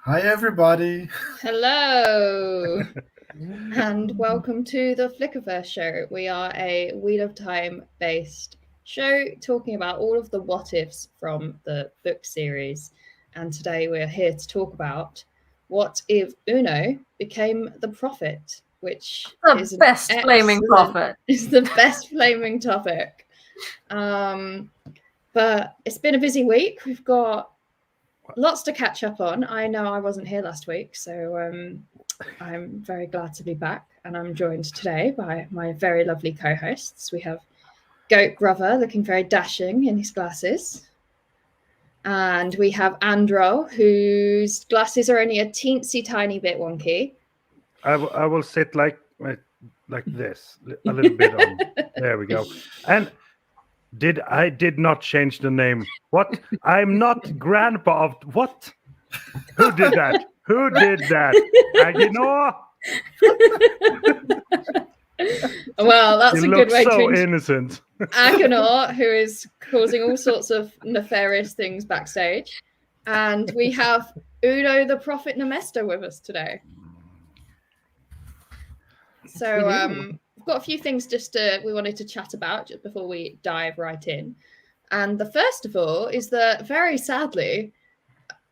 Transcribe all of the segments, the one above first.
Hi, everybody. Hello, and welcome to the Flickerverse Show. We are a Wheel of Time based show talking about all of the what ifs from the book series. And today we're here to talk about what if Uno became the prophet, which is the best flaming prophet. Is the best flaming topic. But it's been a busy week. We've got lots to catch up on. I know I wasn't here last week, so I'm very glad to be back. And I'm joined today by my very lovely co-hosts. We have Goatbrother, looking very dashing in his glasses. And we have Androl, whose glasses are only a teensy tiny bit wonky. I will sit like this, a little bit on. There we go. And I did not change the name. What? I'm not grandpa of what? Who did that? Who did that? Aginor? Well, that's a good way so to innocent. Aginor, who is causing all sorts of nefarious things backstage. And we have Uno the Prophet Nemesta with us today. So we've got a few things we wanted to chat about just before we dive right in. And the first of all is that, very sadly,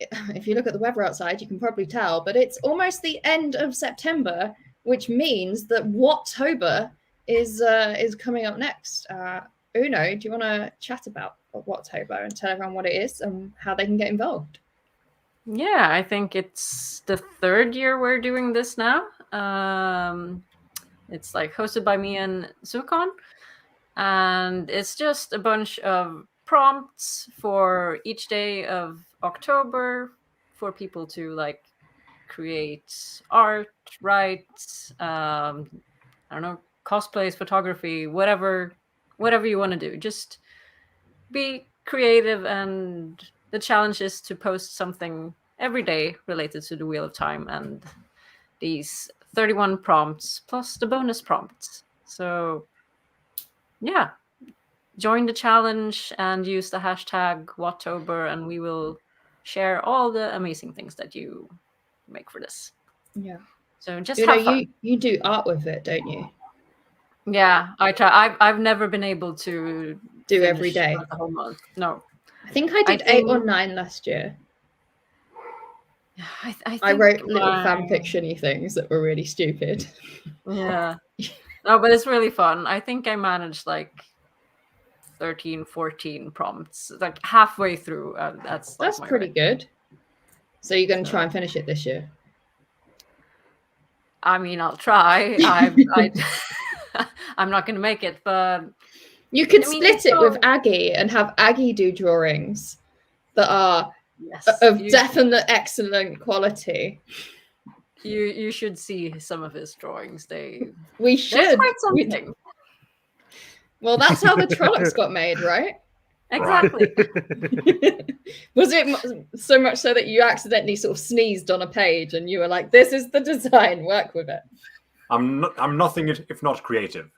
if you look at the weather outside, you can probably tell, but it's almost the end of September, which means that Whattober is coming up next. Uno, do you want to chat about Whattober and tell everyone what it is and how they can get involved? Yeah, I think it's the third year we're doing this now. It's like hosted by me and Sukon, and it's just a bunch of prompts for each day of October for people to like create art, write, I don't know, cosplays, photography, whatever you want to do. Just be creative, and the challenge is to post something every day related to the Wheel of Time and these 31 prompts plus the bonus prompts. So yeah, join the challenge and use the hashtag Whattober, and we will share all the amazing things that you make for this. Yeah. So just have fun. You do art with it, don't you? Yeah, I try. I've never been able to do every day the whole month. No, I think I did 8 or 9 last year. I wrote little fan fiction-y things that were really stupid. Yeah. No, but it's really fun. I think I managed like 13, 14 prompts, like halfway through. That's pretty good. So you're going to try and finish it this year? I mean, I'll try. I'm not going to make it, but you could split it with Aggie and have Aggie do drawings that are of definite excellent quality. You should see some of his drawings. We should. Quite something. Well, that's how the Trollocs got made, right? Exactly. Was it so much so that you accidentally sort of sneezed on a page and you were like, "This is the design. Work with it." I'm nothing if not creative.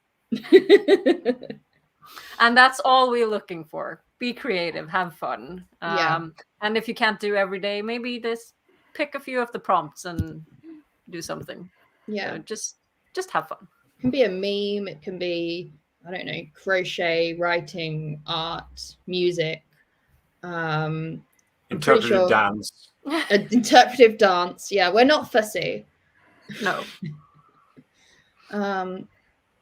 And that's all we're looking for. Be creative, have fun. And if you can't do every day, maybe just pick a few of the prompts and do something. Yeah. So just have fun. It can be a meme. It can be, I don't know, crochet, writing, art, music. Interpretive dance. Interpretive dance. Yeah, we're not fussy. No. And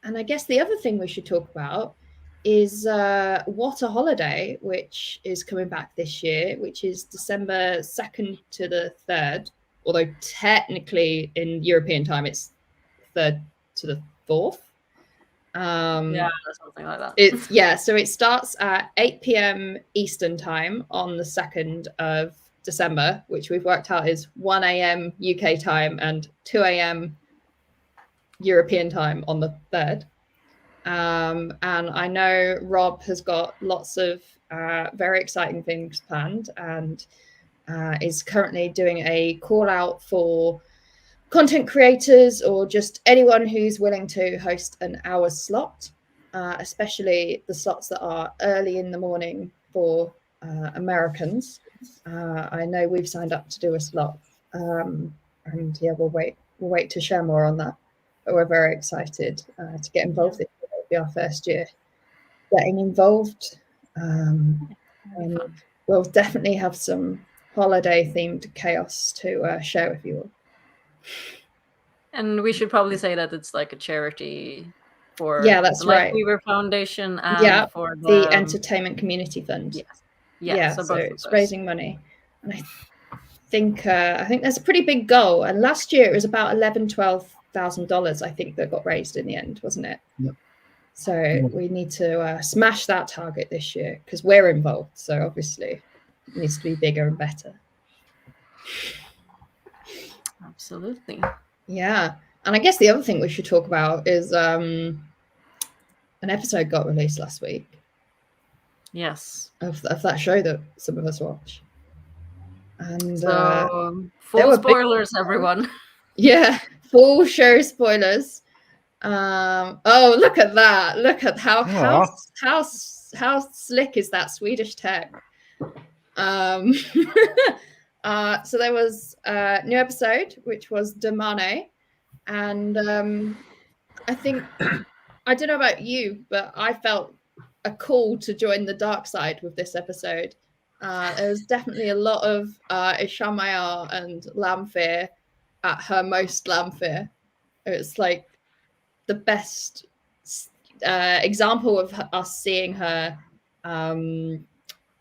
I guess the other thing we should talk about is What a Holiday, which is coming back this year, which is December 2nd to the 3rd, although technically in European time it's 3rd to the 4th. Yeah, something like that. So it starts at 8 p.m. Eastern time on the 2nd of December, which we've worked out is 1 a.m. UK time and 2 a.m. European time on the 3rd. And I know Rob has got lots of very exciting things planned and is currently doing a call out for content creators or just anyone who's willing to host an hour slot, especially the slots that are early in the morning for Americans. I know we've signed up to do a slot And yeah, we'll wait to share more on that. But we're very excited to get involved. This year. It'll be our first year getting involved. And we'll definitely have some holiday themed chaos to share with you all. And we should probably say that it's like a charity for that's the right. Weaver Foundation and for the Entertainment Community Fund. Yes. So it's raising money. And I think there's a pretty big goal. And last year it was about $11,000-$12,000, I think, that got raised in the end, wasn't it? Yep. So we need to smash that target this year because we're involved. So obviously it needs to be bigger and better. Absolutely. Yeah. And I guess the other thing we should talk about is an episode got released last week. Yes. Of that show that some of us watch. And full spoilers, everyone. Yeah, full show spoilers. Oh, look at that. Look at how slick is that Swedish tech. So there was a new episode, which was Demane. And I think, I don't know about you, but I felt a call to join the dark side with this episode. There was definitely a lot of Ishamaya and Lamphir at her most Lamphir. It's like the best example of us seeing her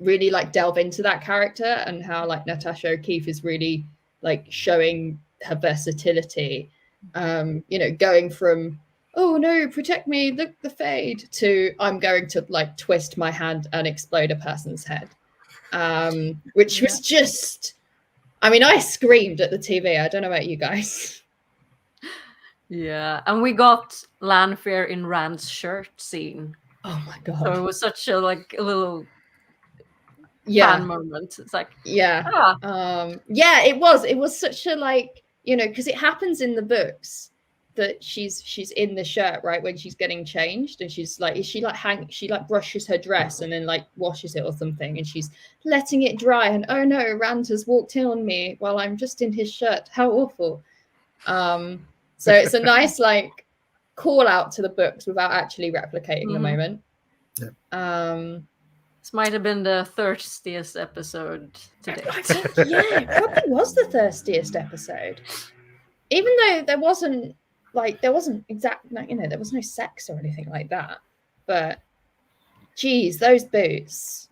really like delve into that character, and how like Natasha O'Keeffe is really like showing her versatility. Going from, oh no, protect me, look the fade, to I'm going to like twist my hand and explode a person's head. Which was just, I mean, I screamed at the TV. I don't know about you guys. Yeah, and we got Lanfear in Rand's shirt scene. Oh my god! So it was such a little fan moment. It's like it was. It was such a because it happens in the books that she's in the shirt right when she's getting changed, and she's like, she brushes her dress and then like washes it or something, and she's letting it dry, and oh no, Rand has walked in on me while I'm just in his shirt. How awful. So it's a nice like call out to the books without actually replicating the moment. This might have been the thirstiest episode today. I think, it probably was the thirstiest episode, even though there wasn't there was no sex or anything like that. But geez, those boots.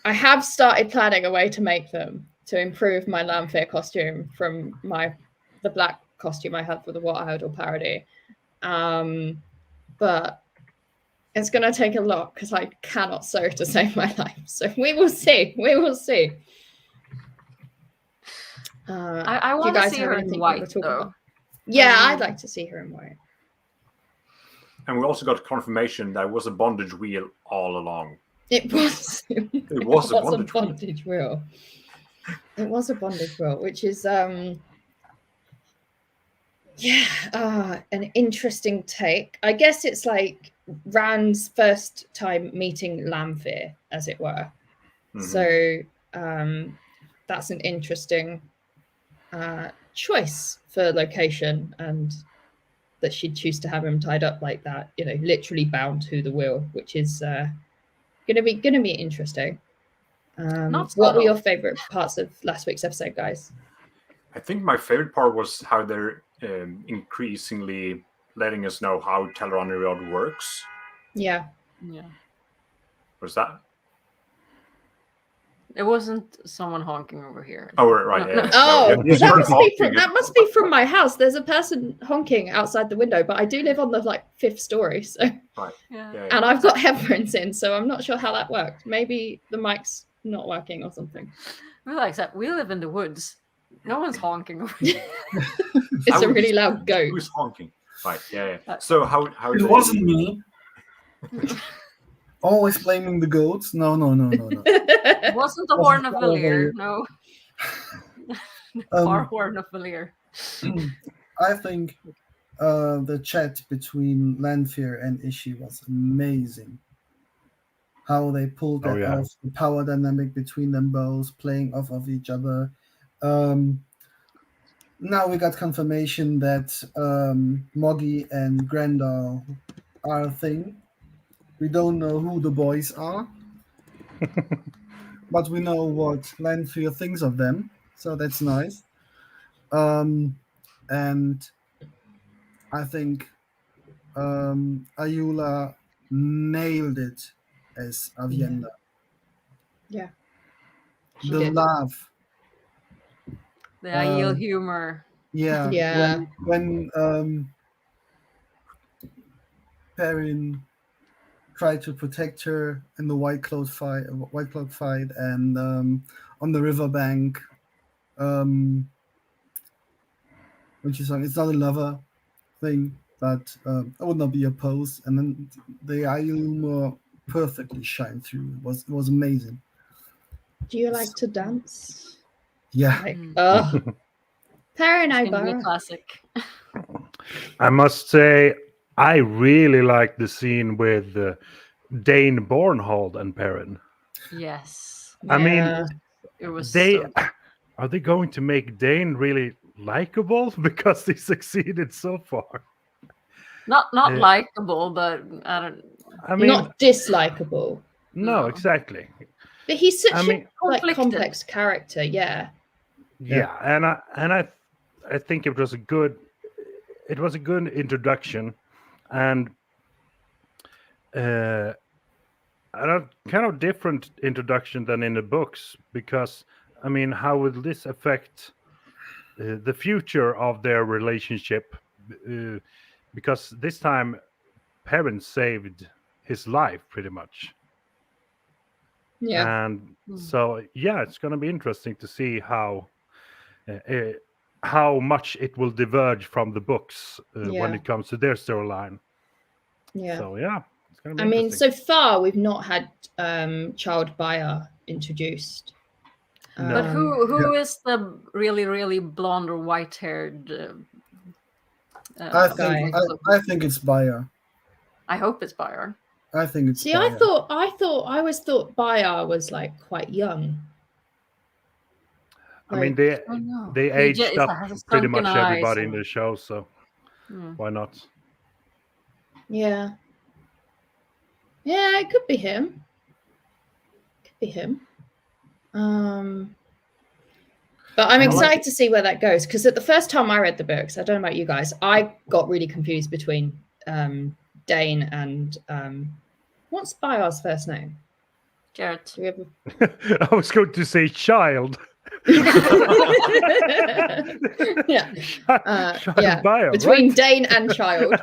I have started planning a way to make them to improve my Lamphir costume from the black costume I had for the What Idol parody. But it's going to take a lot because I cannot sew to save my life. So we will see. I want to see her in white, though. About? Yeah, I'd like to see her in white. And we also got confirmation that it was a bondage wheel all along. It was. It was a bondage wheel. It was a bondage wheel, which is an interesting take. I guess it's like Rand's first time meeting Lamphir, as it were. Mm-hmm. So that's an interesting choice for location, and that she'd choose to have him tied up like that, literally bound to the wheel, which is gonna be interesting. What were your favorite parts of last week's episode, guys? I think my favorite part was how they're increasingly letting us know how Tel'aran'rhiod works. Yeah. Was that? It wasn't someone honking over here. Oh, right. No. That must be from my house. There's a person honking outside the window, but I do live on the 5th story, so. Right. Yeah. And I've got headphones in, so I'm not sure how that worked. Maybe the mic's not working or something. Relax, we live in the woods. No one's honking over here. It's a really loud goat. Who's honking? Right. Yeah. So how? It wasn't me. Always blaming the goats. No. It wasn't the horn of Valir. No. Our horn of Valir. I think the chat between Lanfear and Ishi was amazing. How they pulled that off, the power dynamic between them both, playing off of each other. Now we got confirmation that Moggy and Grendel are a thing. We don't know who the boys are, but we know what Lanfear thinks of them, so that's nice. And I think Ayula nailed it as Avienda. Yeah. The did. laugh. The Aiel humor. Yeah. Yeah. When Perrin tried to protect her in the White Cloak fight, and on the riverbank, when she's like, it's not a lover thing, but I would not be opposed. And then the humor perfectly shined through. It was amazing. Do you like to dance? Yeah. Like, oh. Perrin, It's gonna be a classic. I must say, I really like the scene with Dane Bornhold and Perrin. Yes. I mean, Yeah. It was are they going to make Dane really likable because he succeeded so far? not likable, but I mean, not dislikable. no, No. exactly. But he's such I mean, a like conflicted. complex character, yeah. Yeah, and I think it was a good introduction, and a kind of different introduction than in the books, because I mean, how will this affect the future of their relationship? Because this time, Perrin saved his life pretty much. Yeah. And so, yeah, it's going to be interesting to see how much it will diverge from the books when it comes to their storyline. Yeah. So, yeah, it's going to I be mean, interesting. so far we've not had Child Buyer introduced. No. But who is the really, really blonde or white-haired? I think it's Bayer. I hope it's Bayer. I think it's. See, Bayer. I always thought Buyer was like quite young. I mean, Like, they He aged just up has pretty sunken much everybody eyes in the show, so why not? yeah. Yeah, it could be him. Could be him. But I'm excited to see where that goes, because at the first time I read the books, I don't know about you guys, I got really confused between Dane and what's Bayar's first name? Jared. Do we ever... I was going to say child. yeah. Child Bayer, between right? Dane and Child.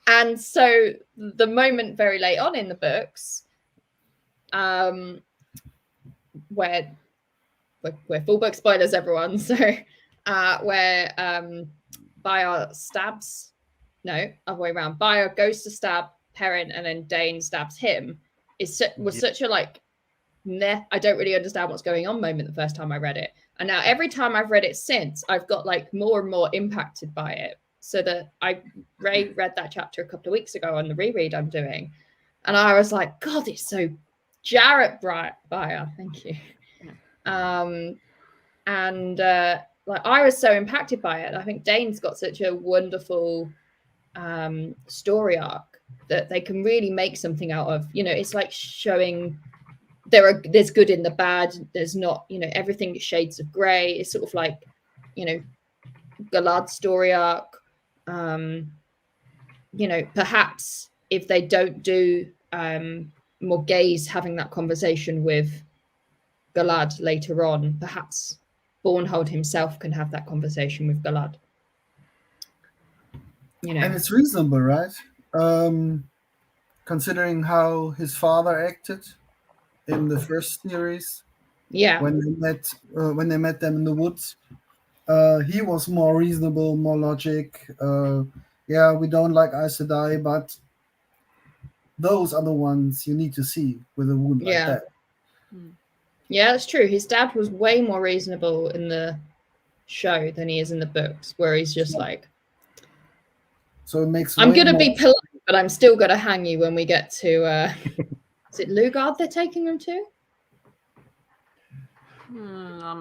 And so the moment very late on in the books, where full book spoilers, everyone. So where Bayer stabs, no, other way around. Bayer goes to stab Perrin and then Dane stabs him. Was such a like, meh, I don't really understand what's going on moment the first time I read it. And now every time I've read it since, I've got like more and more impacted by it. So that Ray read that chapter a couple of weeks ago on the reread I'm doing. And I was like, God, it's so Jarrett Bayer. Thank you. Like I was so impacted by it. I think Dane's got such a wonderful story arc that they can really make something out of. You know, it's like showing there's good in the bad. There's not, you know, everything is shades of grey. It's sort of like, you know, Galad's story arc. You know, perhaps if they don't do Morgase having that conversation with Galad later on, perhaps Bornhold himself can have that conversation with Galad. You know, and it's reasonable, right? Considering how his father acted in the first series, when they met them in the woods, he was more reasonable, more logic. Yeah, we don't like Aes Sedai, but those are the ones you need to see with a wound like that. Yeah, that's true. His dad was way more reasonable in the show than he is in the books, where he's just like, so it makes I'm gonna be polite, but I'm still gonna hang you when we get to is it Lugard they're taking them to?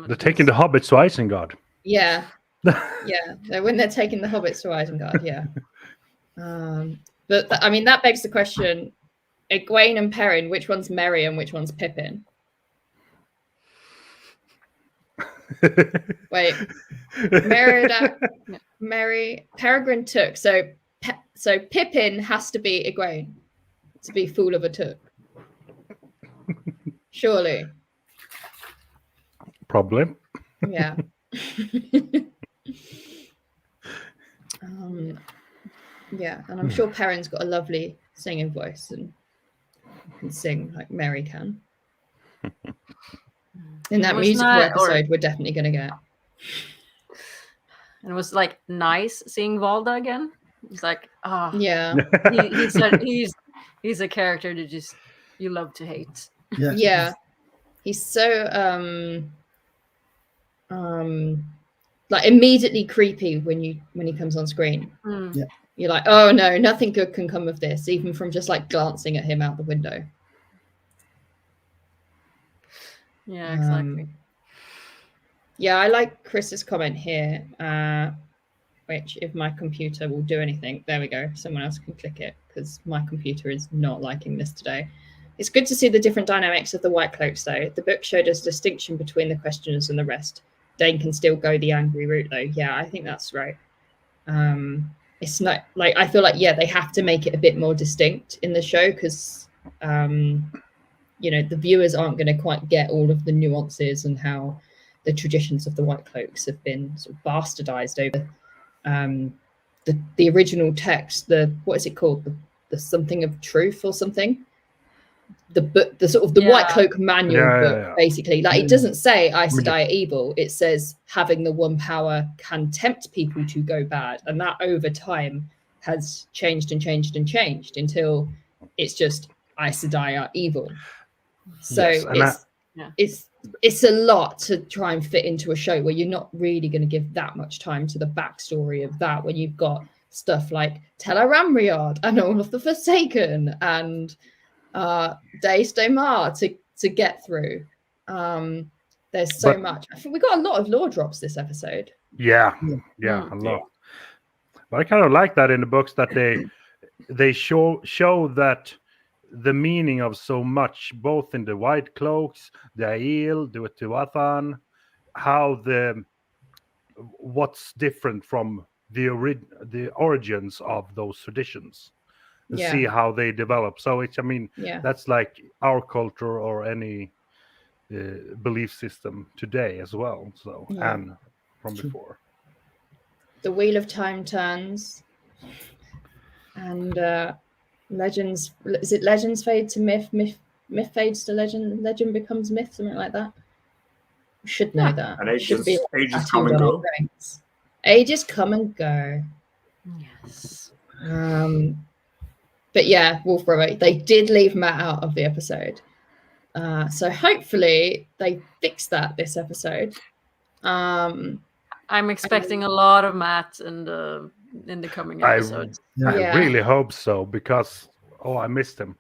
They're taking the hobbits to Isengard. Yeah. Yeah. When they're taking the hobbits to Isengard, yeah. But I mean, that begs the question: Egwene and Perrin, which one's Merry and which one's Pippin? Wait, Merry, Peregrine Took. So Pippin has to be Egwene to be fool of a Took. Surely. Probably. Yeah. Yeah, and I'm sure Perrin's got a lovely singing voice and can sing like Mary can. In that musical episode, we're definitely going to get. And it was like nice seeing Valda again. It's like, yeah, he's a character that just you love to hate. Yeah, he's so like immediately creepy when he comes on screen. Yeah. You're like, oh no, nothing good can come of this, even from just like glancing at him out the window. Yeah, exactly. Yeah, I like Chris's comment here, which if my computer will do anything, there we go. Someone else can click it because my computer is not liking this today. It's good to see the different dynamics of the White Cloaks, though. The book showed us distinction between the questioners and the rest. Dane can still go the angry route, though. Yeah, I think that's right. It's not like I feel like they have to make it a bit more distinct in the show because the viewers aren't going to quite get all of the nuances and how the traditions of the White Cloaks have been sort of bastardized over the original text. What is it called? The something of truth or something. The book, the sort of the White Cloak manual book, basically. Like it doesn't say Aes Sedai are evil. It says having the one power can tempt people to go bad, and that over time has changed and changed and changed until it's just Aes Sedai are evil. So it's a lot to try and fit into a show where you're not really going to give that much time to the backstory of that when you've got stuff like Teleramriard and all of the Forsaken and Days Domar to get through. There's so much. I think we got a lot of lore drops this episode. Yeah, a lot. But I kind of like that in the books that they show that the meaning of so much, both in the White Cloaks, the Aiel, the Tuathan, how what's different from the origins of those traditions. And see how they develop. So that's like our culture or any belief system today as well. So and from before. The Wheel of Time turns, and legends. Is it legends fade to myth? Myth fades to legend. Legend becomes myth. Something like that. We should know that. And ages come and go. Ages come and go. Yes. But yeah, Wolf Brother, they did leave Matt out of the episode. So hopefully they fix that this episode. I'm expecting a lot of Matt in the coming episodes. I really hope so because I missed him.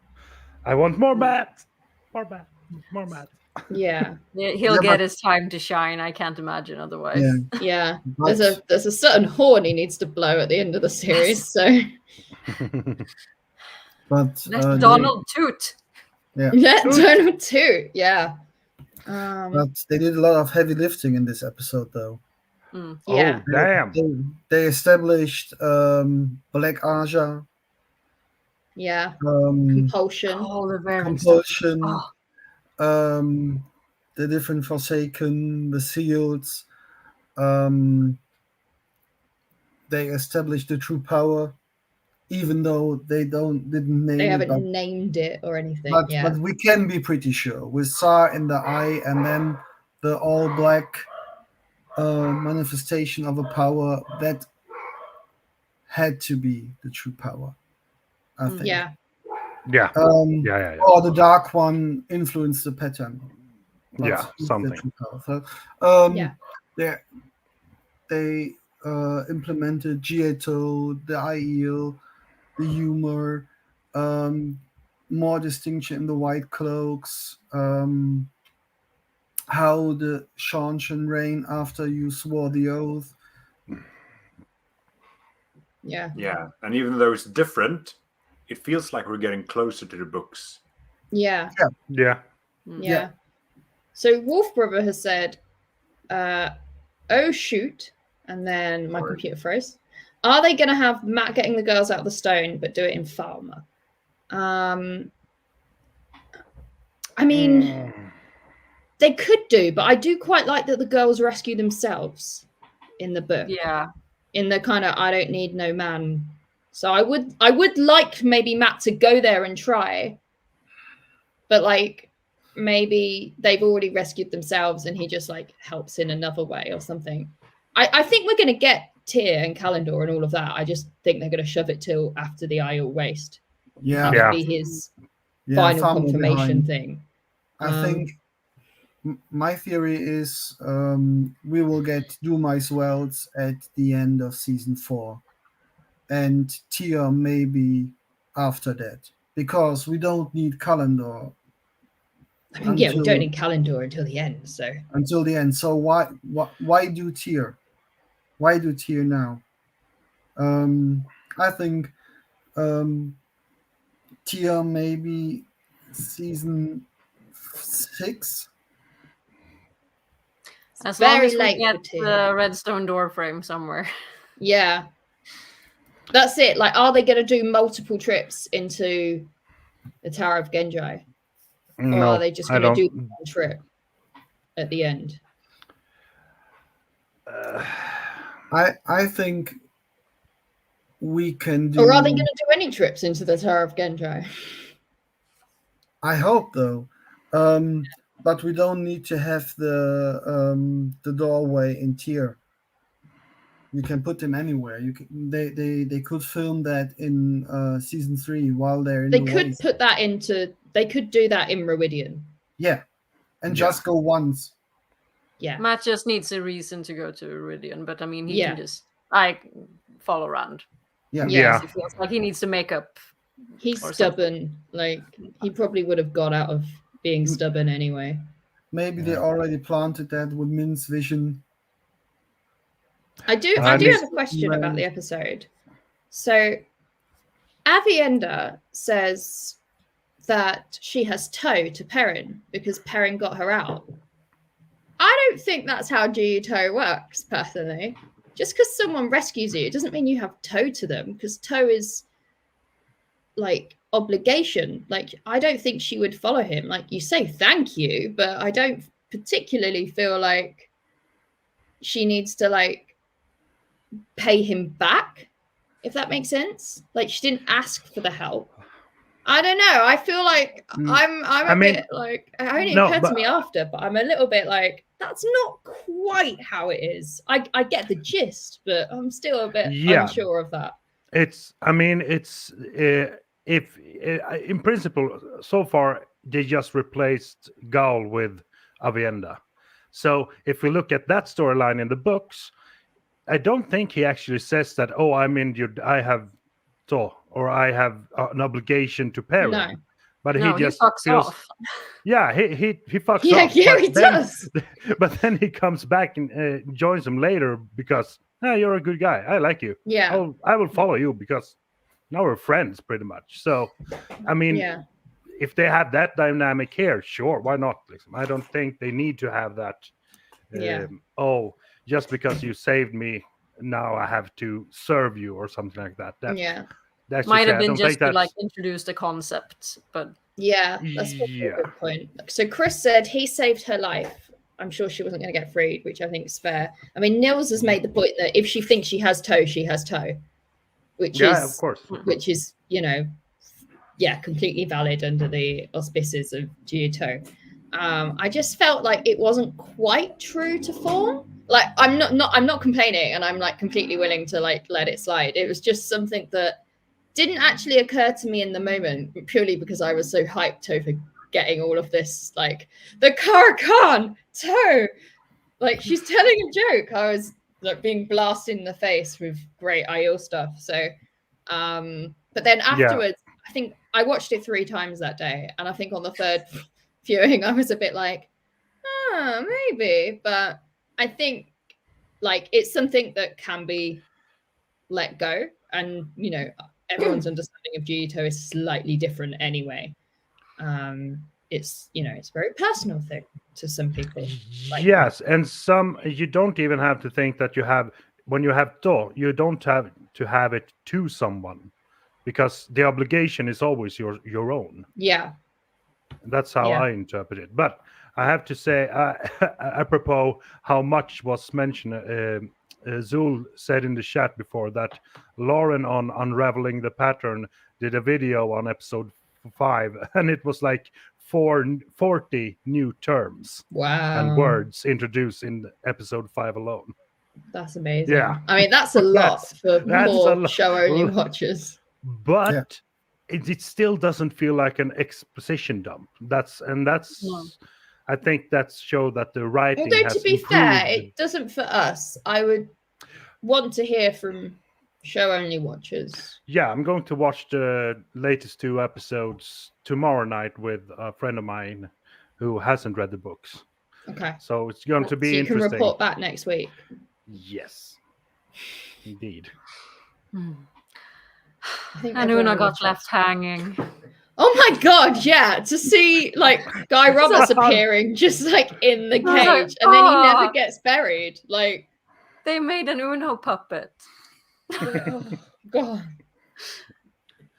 I want more Matt. More Matt. Yeah. He'll get his time to shine. I can't imagine otherwise. Yeah. There's a certain horn he needs to blow at the end of the series. So but let Donald toot. Yeah. Let Donald toot. Yeah. But they did a lot of heavy lifting in this episode, though. Yeah. Oh, damn. They established Black Aja. Yeah. Compulsion. Compulsion. The different Forsaken, the Seals. They established the true power, even though they haven't named it or anything. But we can be pretty sure with Sar in the eye and then the all black manifestation of a power that had to be the true power. I think. Yeah. Or the dark one influenced the pattern. Something. So, they implemented Gieto, the Aiel, the humor, more distinction in the White Cloaks, how the Shanshan reign after you swore the oath. Yeah. Yeah, and even though it's different, it feels like we're getting closer to the books. Yeah. Yeah. Yeah. So Wolf Brother has said, oh shoot, and then my computer froze. Are they going to have Matt getting the girls out of the stone, but do it in Falmer? I mean, they could do, but I do quite like that the girls rescue themselves in the book. Yeah. In the kind of I don't need no man. So I would like maybe Matt to go there and try, but like maybe they've already rescued themselves and he just like helps in another way or something. I think we're going to get Tyr and Calendar and all of that. I just think they're going to shove it till after the Isle Waste. Yeah. That would be his final confirmation thing. I think my theory is we will get Dumai's Wells at the end of season 4 and Tyr maybe after that, because we don't need Calendar. I mean, we don't need Calendar until the end. So why do Tyr? Why do Tyr now? I think Tyr maybe season 6. As long as we get the redstone door frame somewhere. Yeah. That's it. Like, are they going to do multiple trips into the Tower of Genji? No, or are they just going to do one trip at the end? I think we can do... Or are they going to do any trips into the Tower of Genji? I hope, though. But we don't need to have the doorway in Tyr. You can put them anywhere. They could film that in season 3 while they're in the waste. Put that into... They could do that in Meridian. Yeah. And just go once. Yeah. Matt just needs a reason to go to Meridian, but I mean, he can just follow around. Yeah. He feels like he needs to make up. He's stubborn. Like, he probably would have got out of being stubborn anyway. Maybe they already planted that with Min's vision. I do have a question about the episode. So, Avienda says that she has toe to Perrin because Perrin got her out. I don't think that's how toe works, personally. Just because someone rescues you, it doesn't mean you have toe to them, because toe is like obligation. Like, I don't think she would follow him. Like, you say thank you, but I don't particularly feel like she needs to like pay him back, if that makes sense. Like, she didn't ask for the help. I don't know. I feel like I'm a bit like, it only occurred to me after, but I'm a little bit like, that's not quite how it is. I get the gist, but I'm still a bit unsure of that. If in principle, so far they just replaced Gaul with Avienda. So if we look at that storyline in the books, I don't think he actually says that, oh, I'm injured, I have toe, or I have an obligation to Perrin. No. But he just fucks off. Yeah, he fucks off. Yeah, he does. But then he comes back and joins him later because, you're a good guy. I like you. Yeah. I will follow you because now we're friends, pretty much. So, I mean, if they have that dynamic here, sure, why not? I don't think they need to have that. Just because you saved me, now I have to serve you or something like that. That might have been just to like introduce the concept, but that's a good point. So Chris said he saved her life. I'm sure she wasn't going to get freed, which I think is fair. I mean, Nils has made the point that if she thinks she has toe, she has toe, which is, of course, completely valid under the auspices of Geo-toe. I just felt like it wasn't quite true to form. Like, I'm not complaining, and I'm like completely willing to like let it slide. It was just something that didn't actually occur to me in the moment, purely because I was so hyped over getting all of this, like the Karakan toe, like she's telling a joke. I was like being blasted in the face with great IO stuff. So, but then afterwards, I think I watched it 3 times that day, and I think on the third viewing, I was a bit like, maybe, but I think like it's something that can be let go, and everyone's understanding of Giotto is slightly different anyway. It's it's a very personal thing to some people. Yes, and some you don't even have to think that you have when you have to. You don't have to have it to someone, because the obligation is always your own. Yeah, that's how I interpret it. But I have to say, apropos how much was mentioned, Zul said in the chat before that Lauren on Unraveling the Pattern did a video on episode 5, and it was like 40 new terms and words introduced in episode 5 alone. That's amazing. Yeah, I mean that's a lot for poor show-only watchers. But it still doesn't feel like an exposition dump. That's I think that's show that the writing. Although has to be improved. fair, it doesn't for us. I would want to hear from show-only watchers. Yeah, I'm going to watch the latest 2 episodes tomorrow night with a friend of mine who hasn't read the books. Okay. So it's going to be so you interesting. can report back next week. Yes, indeed. And Una got left hanging. Oh my god, yeah. To see like Guy Roberts appearing just like in the cage and then he never gets buried. Like they made an Uno puppet. Oh god.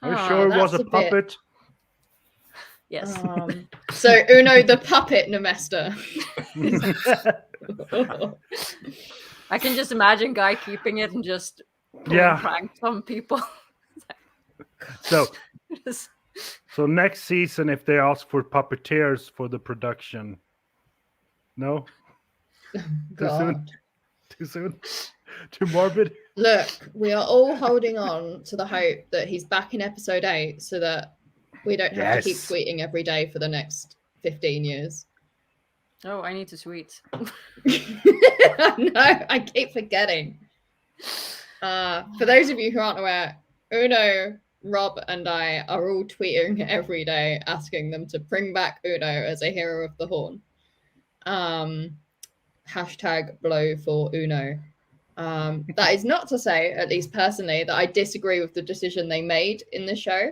Are you sure it was a puppet? Yes. So Uno the puppet Nemester. I can just imagine Guy keeping it and just prank some people. So next season, if they ask for puppeteers for the production, no? Too soon? Too soon? Too morbid? Look, we are all holding on to the hope that he's back in episode 8 so that we don't have to keep tweeting every day for the next 15 years. Oh, I need to tweet. No, I keep forgetting. For those of you who aren't aware, Uno, Rob, and I are all tweeting every day asking them to bring back Uno as a hero of the Horn. Hashtag blow for Uno. That is not to say, at least personally, that I disagree with the decision they made in the show.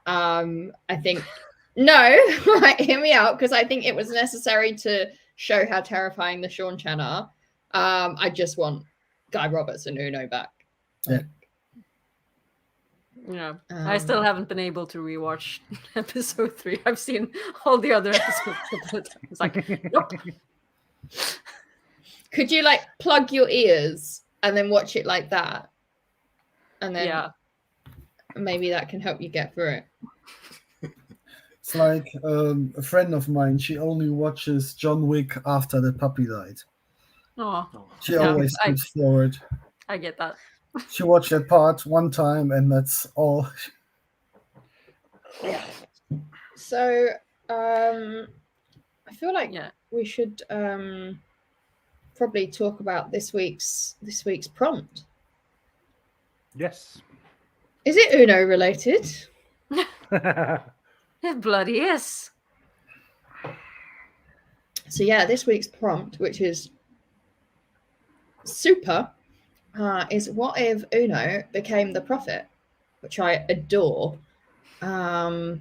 I think hear me out, because I think it was necessary to show how terrifying the Sean Chan are. I just want Guy Roberts and Uno back. Yeah, I still haven't been able to rewatch episode 3. I've seen all the other episodes. It's like, nope. Could you like plug your ears and then watch it like that? And then maybe that can help you get through it. It's like a friend of mine. She only watches John Wick after the puppy died. Oh, she always skips forward. I get that. She watched that part one time, and that's all. Yeah. So, I feel like we should probably talk about this week's prompt. Yes. Is it Uno related? It bloody is. So this week's prompt, which is super, is what if Uno became the prophet, which I adore. Praise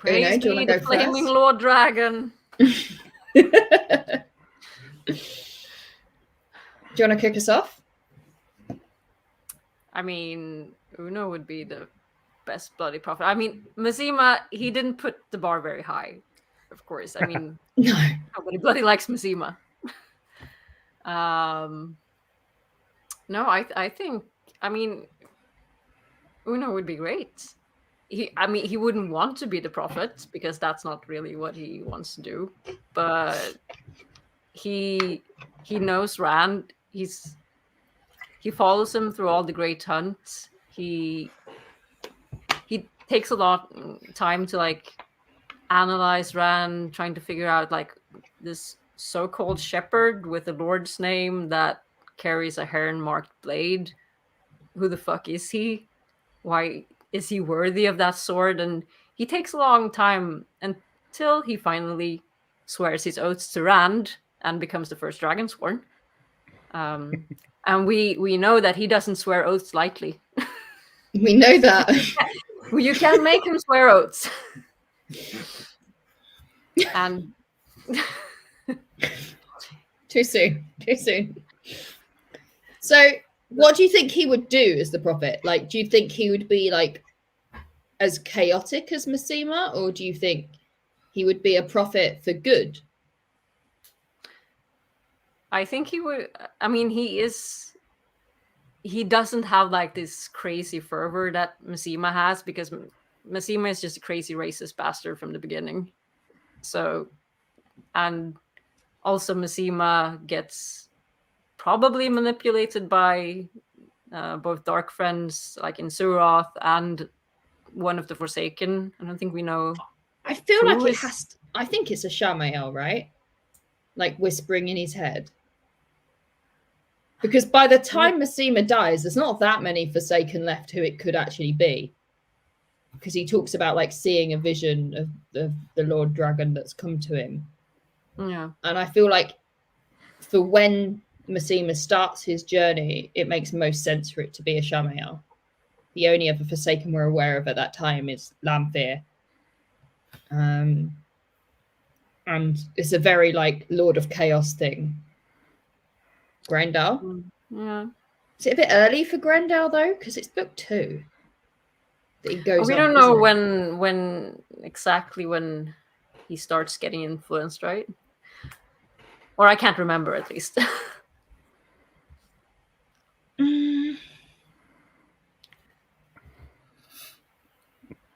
Uno, do you want to go flaming first? Lord Dragon. Do you want to kick us off? I mean, Uno would be the best bloody prophet. I mean, Mazima, he didn't put the bar very high, of course. I mean, no. Nobody bloody likes Mazima. No, I think, I mean, Uno would be great. He wouldn't want to be the prophet because that's not really what he wants to do. But he knows Rand. He follows him through all the great hunts. He takes a lot of time to like analyze Rand, trying to figure out like this so-called shepherd with the Lord's name that carries a heron-marked blade. Who the fuck is he? Why is he worthy of that sword? And he takes a long time until he finally swears his oaths to Rand and becomes the first Dragonsworn. And we know that he doesn't swear oaths lightly. We know that. You can make him swear oaths. And too soon. So what do you think he would do as the prophet? Like, do you think he would be like as chaotic as Masema, or do you think he would be a prophet for good? I think he would. I mean, he doesn't have like this crazy fervor that Masema has, because Masema is just a crazy racist bastard from the beginning. So, and also Masema gets probably manipulated by both dark friends like in Suroth and one of the Forsaken. I don't think we know. I feel like it has to, I think it's a Shamael, right? Like whispering in his head. Because by the time Masema dies, there's not that many Forsaken left who it could actually be. Because he talks about like seeing a vision of the Lord Dragon that's come to him. Yeah. And I feel like for when Masema starts his journey, it makes most sense for it to be a Shamael. The only other Forsaken we're aware of at that time is Lanfear. And it's a very like Lord of Chaos thing. Grendel? Yeah. Is it a bit early for Grendel though? Because it's book 2 that he goes. We don't know when exactly when he starts getting influenced, right? Or I can't remember at least.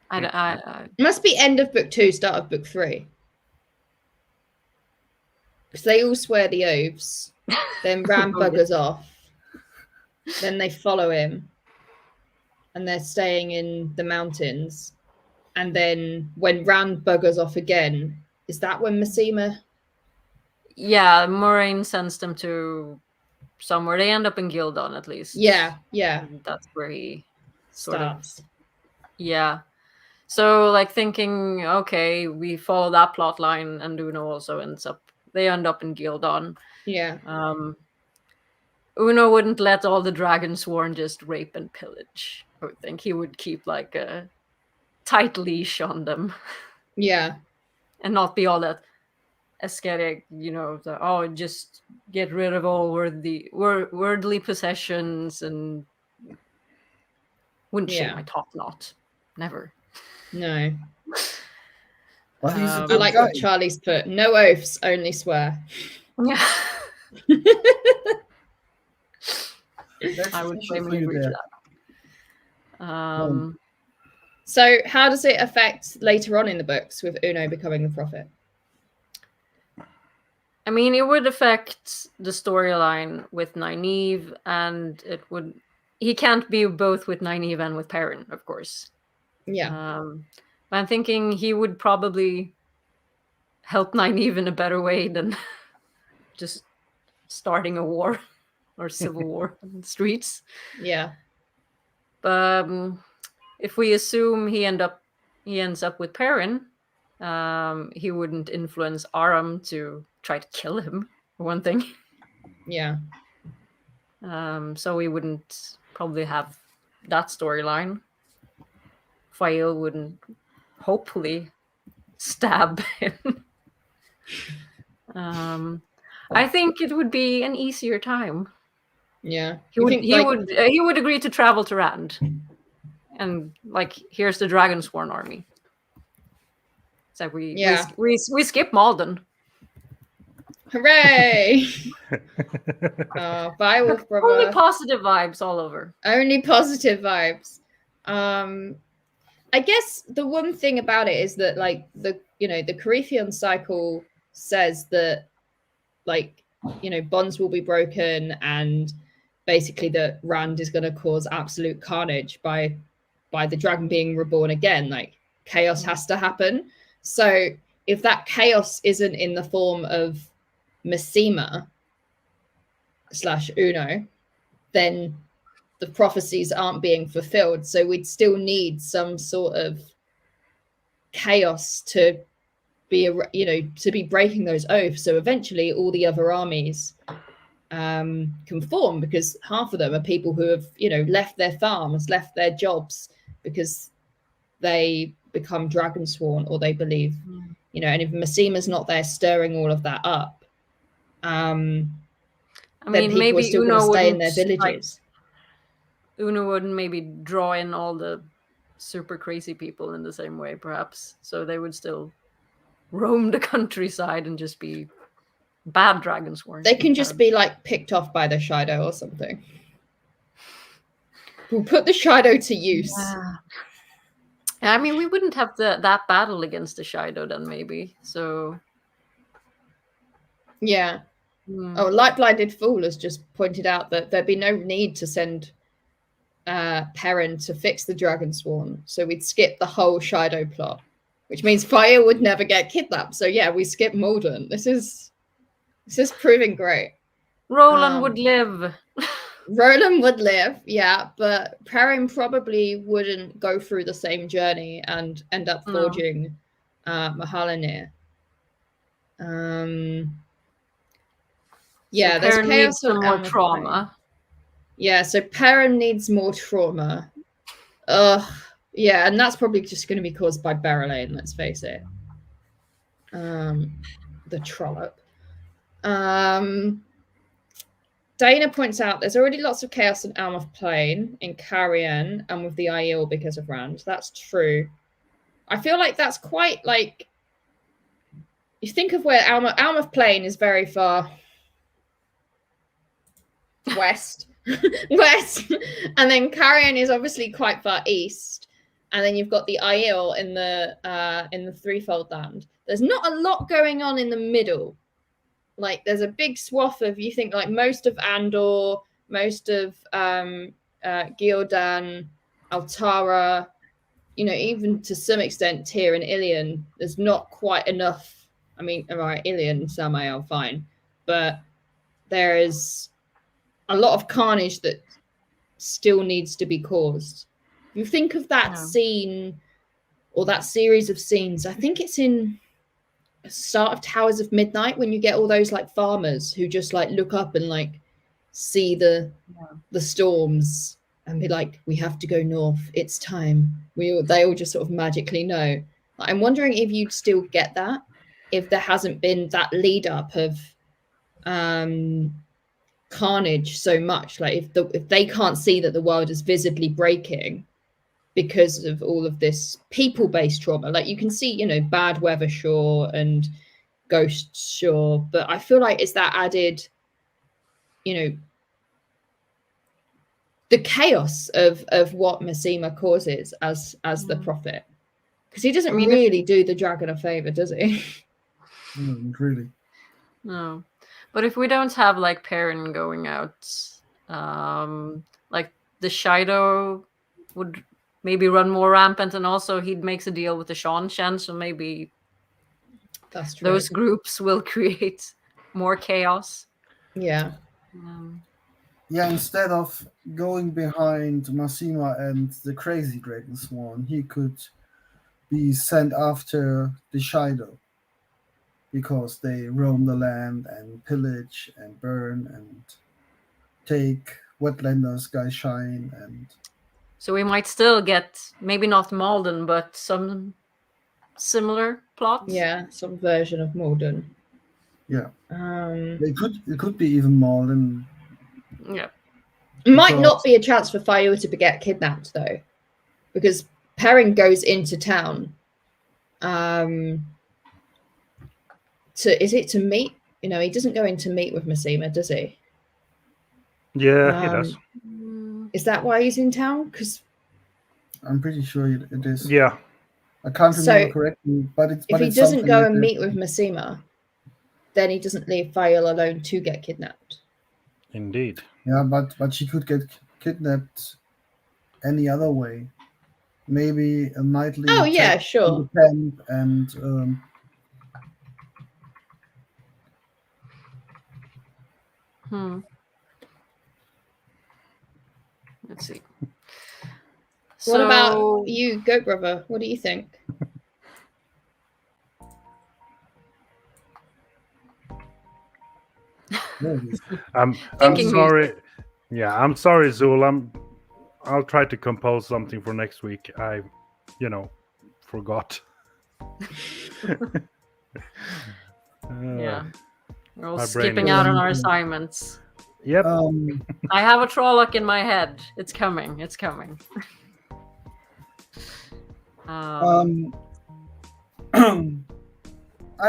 I must be end of book 2, start of book 3. Because they all swear the oaths. Then Rand buggers off. Then they follow him. And they're staying in the mountains. And then when Rand buggers off again, is that when Masema? Yeah, Moraine sends them to somewhere. They end up in Gildon at least. Yeah. And that's where he starts. Yeah. So like thinking, okay, we follow that plot line, and Uno also they end up in Gildon. Yeah. Uno wouldn't let all the Dragonsworn just rape and pillage. I would think he would keep like a tight leash on them. Yeah. And not be all that ascetic, just get rid of all worldly possessions and wouldn't shame my top knot. Never. No. Well, he's a I good like guy. what Charlie's put. No oaths, only swear. Yeah. I would firmly agree to that. So how does it affect later on in the books with Uno becoming the prophet? I mean, it would affect the storyline with Nynaeve, and he can't be both with Nynaeve and with Perrin, of course. Yeah. But I'm thinking he would probably help Nynaeve in a better way than just starting a war or civil war in the streets. Yeah. But if we assume he ends up with Perrin, he wouldn't influence Aram to try to kill him, for one thing. Yeah. So we wouldn't probably have that storyline. Fael wouldn't hopefully stab him. I think it would be an easier time. Yeah. He would agree to travel to Rand. And like, here's the Dragonsworn army. It's like we skip Malden. Hooray! Bye, Wolf Brother. Only positive vibes all over. Only positive vibes. I guess the one thing about it is that like the Corypheon cycle says that bonds will be broken, and basically that Rand is going to cause absolute carnage by the dragon being reborn again. Like chaos has to happen. So if that chaos isn't in the form of Masema / Uno, then the prophecies aren't being fulfilled. So we'd still need some sort of chaos to be to be breaking those oaths. So eventually all the other armies can form, because half of them are people who have left their farms, left their jobs because they become Dragonsworn, or they believe and if Massima's not there stirring all of that up, then people maybe are still going to stay in their villages. Uno wouldn't maybe draw in all the super crazy people in the same way, perhaps, so they would still roam the countryside and just be bad Dragonsworn. They can just be like picked off by the Shido or something. We'll put the Shido to use. I mean, we wouldn't have that battle against the Shido then, maybe. So, yeah. Oh, Light Blinded Fool has just pointed out that there'd be no need to send Perrin to fix the Dragonsworn, so we'd skip the whole Shido plot, which means Fire would never get kidnapped. So yeah, we skip Malden. This is proving great. Roland would live. Roland would live, yeah, but Perrin probably wouldn't go through the same journey and end up forging Mahalanir. Yeah, so there's Perrin chaos needs some more trauma. Yeah, so Perrin needs more trauma. Yeah, and that's probably just going to be caused by Berylane, let's face it. The trollop. Dana points out there's already lots of chaos in Almouth Plain, in Carrion, and with the Aiel because of Rand. That's true. I feel like that's quite like... You think of where Almouth Plain is very far west. West. And then Carrion is obviously quite far east. And then you've got the Aiel in the Threefold Land. There's not a lot going on in the middle. Like, there's a big swath of, you think, like, most of Andor, most of Gildan, Altara, even to some extent Tyr and Ilion. There's not quite enough. I mean, all right, Ilion, Samael, fine. But there is a lot of carnage that still needs to be caused. You think of that scene, or that series of scenes, I think it's in... start of Towers of Midnight, when you get all those like farmers who just like look up and like see the storms and be like, we have to go north, it's time. They all just sort of magically know. I'm wondering if you'd still get that if there hasn't been that lead up of carnage so much. Like if they can't see that the world is visibly breaking because of all of this people-based trauma. Like, you can see, bad weather, sure, and ghosts, sure, but I feel like it's that added, the chaos of what Massima causes as the prophet, because he doesn't really do the dragon a favor, does he? Really. No, but if we don't have like Perrin going out, like the Shido would maybe run more rampant, and also he makes a deal with the Seanchan, so maybe that's true. Those groups will create more chaos. Yeah. Yeah, instead of going behind Massima and the crazy Dragonsworn, he could be sent after the Shido, because they roam the land and pillage and burn and take Wetlanders, Skyshine, and... So we might still get, maybe not Malden, but some similar plot. Yeah, some version of Malden. Yeah. It could be even Malden. Yeah. Might not be a chance for Fayu to get kidnapped, though, because Perrin goes into town to meet? He doesn't go in to meet with Massima, does he? Yeah, he does. Is that why he's in town? Because I'm pretty sure it is. Yeah. I can't remember correctly, but it's... If he doesn't go and meet with Massima, then he doesn't leave Fael alone to get kidnapped. Indeed. Yeah, but she could get kidnapped any other way. Maybe a nightly... Oh, yeah, sure. Camp and... Let's see. What about you, Goatbrother? What do you think? I'm Thinking sorry. Yeah, I'm sorry, Zul. I'll try to compose something for next week. I, forgot. Yeah. We're all my brain skipping is- out on our assignments. Yep. I have a Trolloc in my head. It's coming. It's coming. I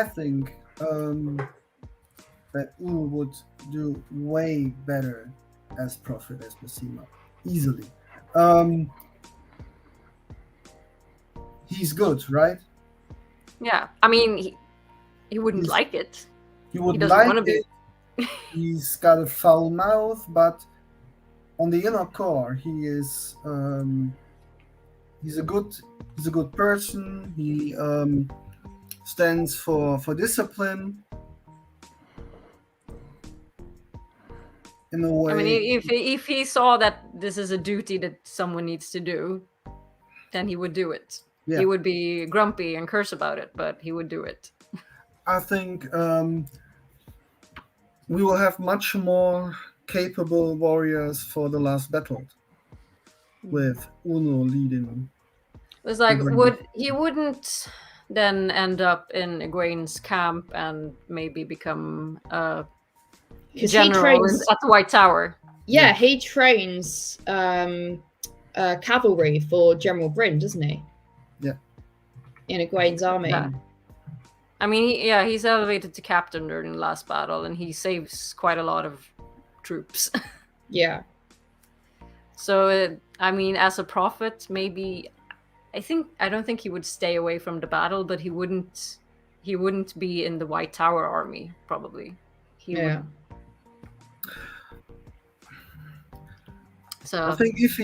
think that Uno would do way better as Prophet as Basima. Easily. He's good, right? Yeah. I mean, he wouldn't like it. He would doesn't like wanna be- it. He's got a foul mouth, but on the inner core, he is he's a good person. He stands for discipline in a way. I mean, if he saw that this is a duty that someone needs to do, then he would do it. Yeah. He would be grumpy and curse about it, but he would do it. I think we will have much more capable warriors for the last battle with Uno leading. It's like he wouldn't then end up in Egwene's camp and maybe become a 'Cause general at the White Tower. Yeah, he trains cavalry for General Bryn, doesn't he? Yeah. In Egwene's army. Yeah. I mean, he's elevated to captain during the last battle, and he saves quite a lot of troops. Yeah. So, I mean, as a prophet, maybe I don't think he would stay away from the battle, but he wouldn't be in the White Tower army, probably. He would. So I think if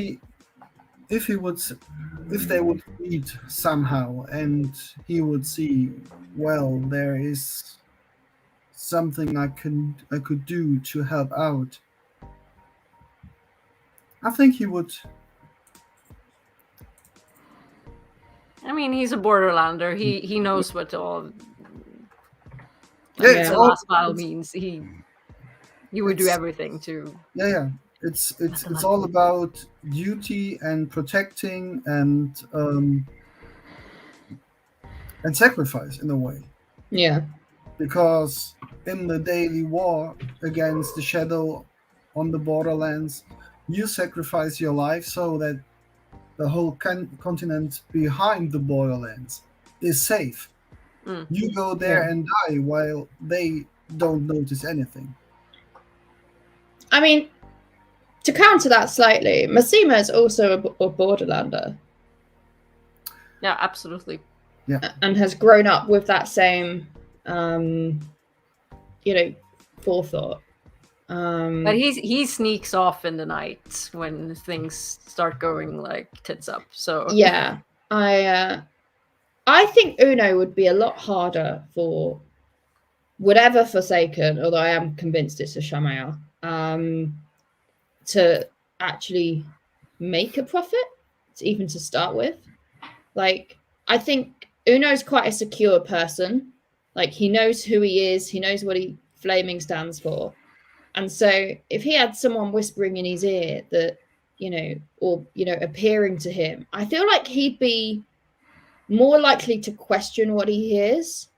they would meet somehow and he would see, well, there is something I could do to help out, I think he would. I mean, he's a borderlander. He knows what all Yeah, the last battle means. He would do everything to. Yeah. It's all about duty and protecting and sacrifice in a way. Yeah. Because in the daily war against the shadow on the borderlands, you sacrifice your life so that the whole continent behind the borderlands is safe. You go there and die while they don't notice anything. I mean, to counter that slightly, Masima is also a borderlander. Yeah, absolutely. Yeah. And has grown up with that same, forethought. But he sneaks off in the night when things start going like tits up. So yeah, I think Uno would be a lot harder for whatever Forsaken, although I am convinced it's a Shamael, to actually make a prophet, even to start with. Like, I think Uno's quite a secure person. Like, he knows who he is, he knows what flaming stands for. And so if he had someone whispering in his ear that, appearing to him, I feel like he'd be more likely to question what he hears,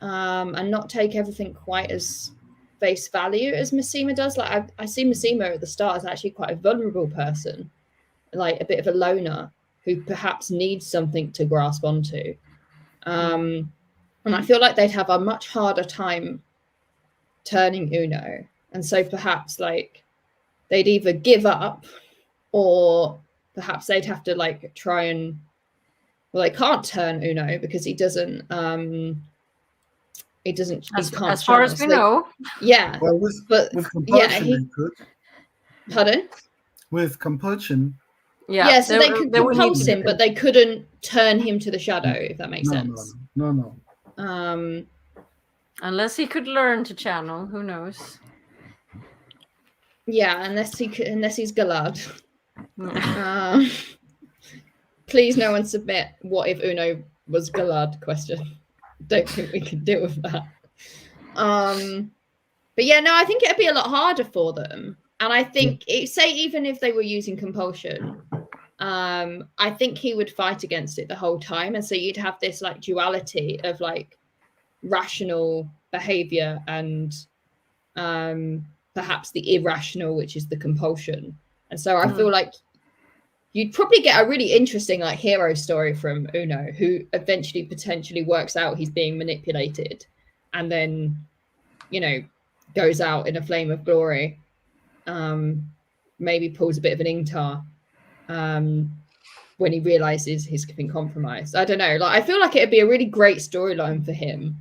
and not take everything quite as face value as Masima does. Like, I see Masima at the start as actually quite a vulnerable person, like a bit of a loner who perhaps needs something to grasp onto. And I feel like they'd have a much harder time turning Uno. And so perhaps like they'd either give up, or perhaps they'd have to like try and, well, they can't turn Uno because he doesn't as far as we know. Yeah. Well, with compulsion, they could. Pardon? With compulsion. Yeah, so they could compulse him, but they couldn't turn him to the shadow, if that makes sense. No. Unless he could learn to channel, who knows? Yeah, unless he's Galad. Please, no one submit "What if Uno was Galad?" question. Don't think we can deal with that. But yeah, no, I think it'd be a lot harder for them. And I think, say, even if they were using compulsion, I think he would fight against it the whole time. And so you'd have this like duality of like rational behavior and perhaps the irrational, which is the compulsion. And so I feel like you'd probably get a really interesting like hero story from Uno, who eventually potentially works out he's being manipulated and then, you know, goes out in a flame of glory. Maybe pulls a bit of an Ingtar when he realizes he's been compromised. I don't know. Like, I feel like it'd be a really great storyline for him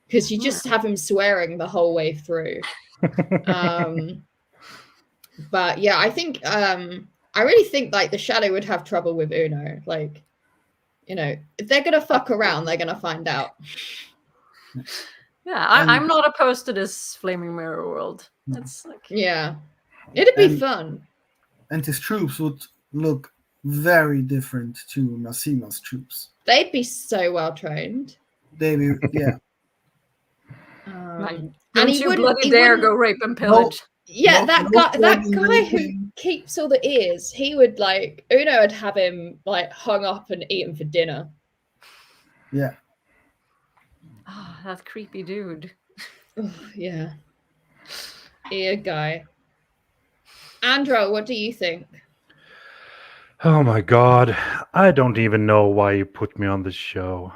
because you just have him swearing the whole way through. But yeah, I think I really think like the Shadow would have trouble with Uno. Like, you know, if they're gonna fuck around, they're gonna find out. Yeah, I'm not opposed to this flaming mirror world. That's like, yeah, it'd be fun. And his troops would look very different to Massima's troops. They'd be so well trained. They'd be, yeah. Don't you bloody dare go rape and pillage. Yeah, that guy who keeps all the ears, he would like, Uno would have him like hung up and eaten for dinner. Yeah. Oh, that creepy dude. Oh, yeah. Ear guy. Androl, what do you think? Oh my god. I don't even know why you put me on this show.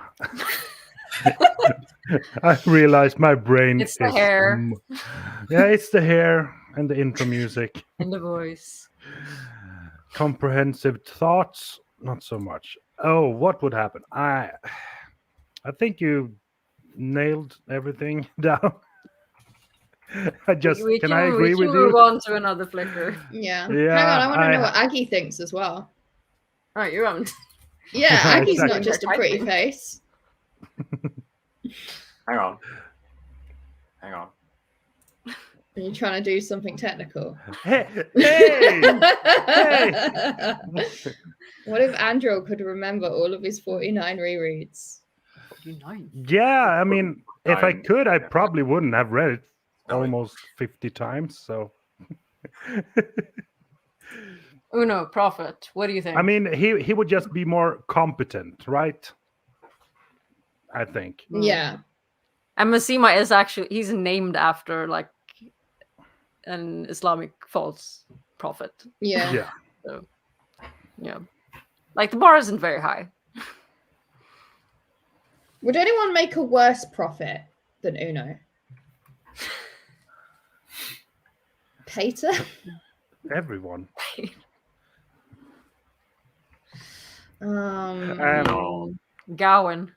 I realized my brain It's the hair. Yeah, it's the hair and the intro music. And the voice. Comprehensive thoughts, not so much. Oh, what would happen? I think you nailed everything down. I agree with you? Move on to another flicker. Yeah. Hang on, I want to know what Aggie thinks as well. All right, you're on. Yeah, Aggie's exactly. not just a pretty face. Hang on. Are you trying to do something technical? Hey! What if Androl could remember all of his 49 rereads? 49. Yeah, I mean, if I could, I probably wouldn't have read it almost 50 times. So, Uno, Prophet, what do you think? I mean, he would just be more competent, right? I think. Yeah. And Massima is actually, he's named after like an Islamic false prophet. Yeah. Yeah. So, yeah. Like the bar isn't very high. Would anyone make a worse prophet than Uno? Pater? Everyone. Gawain.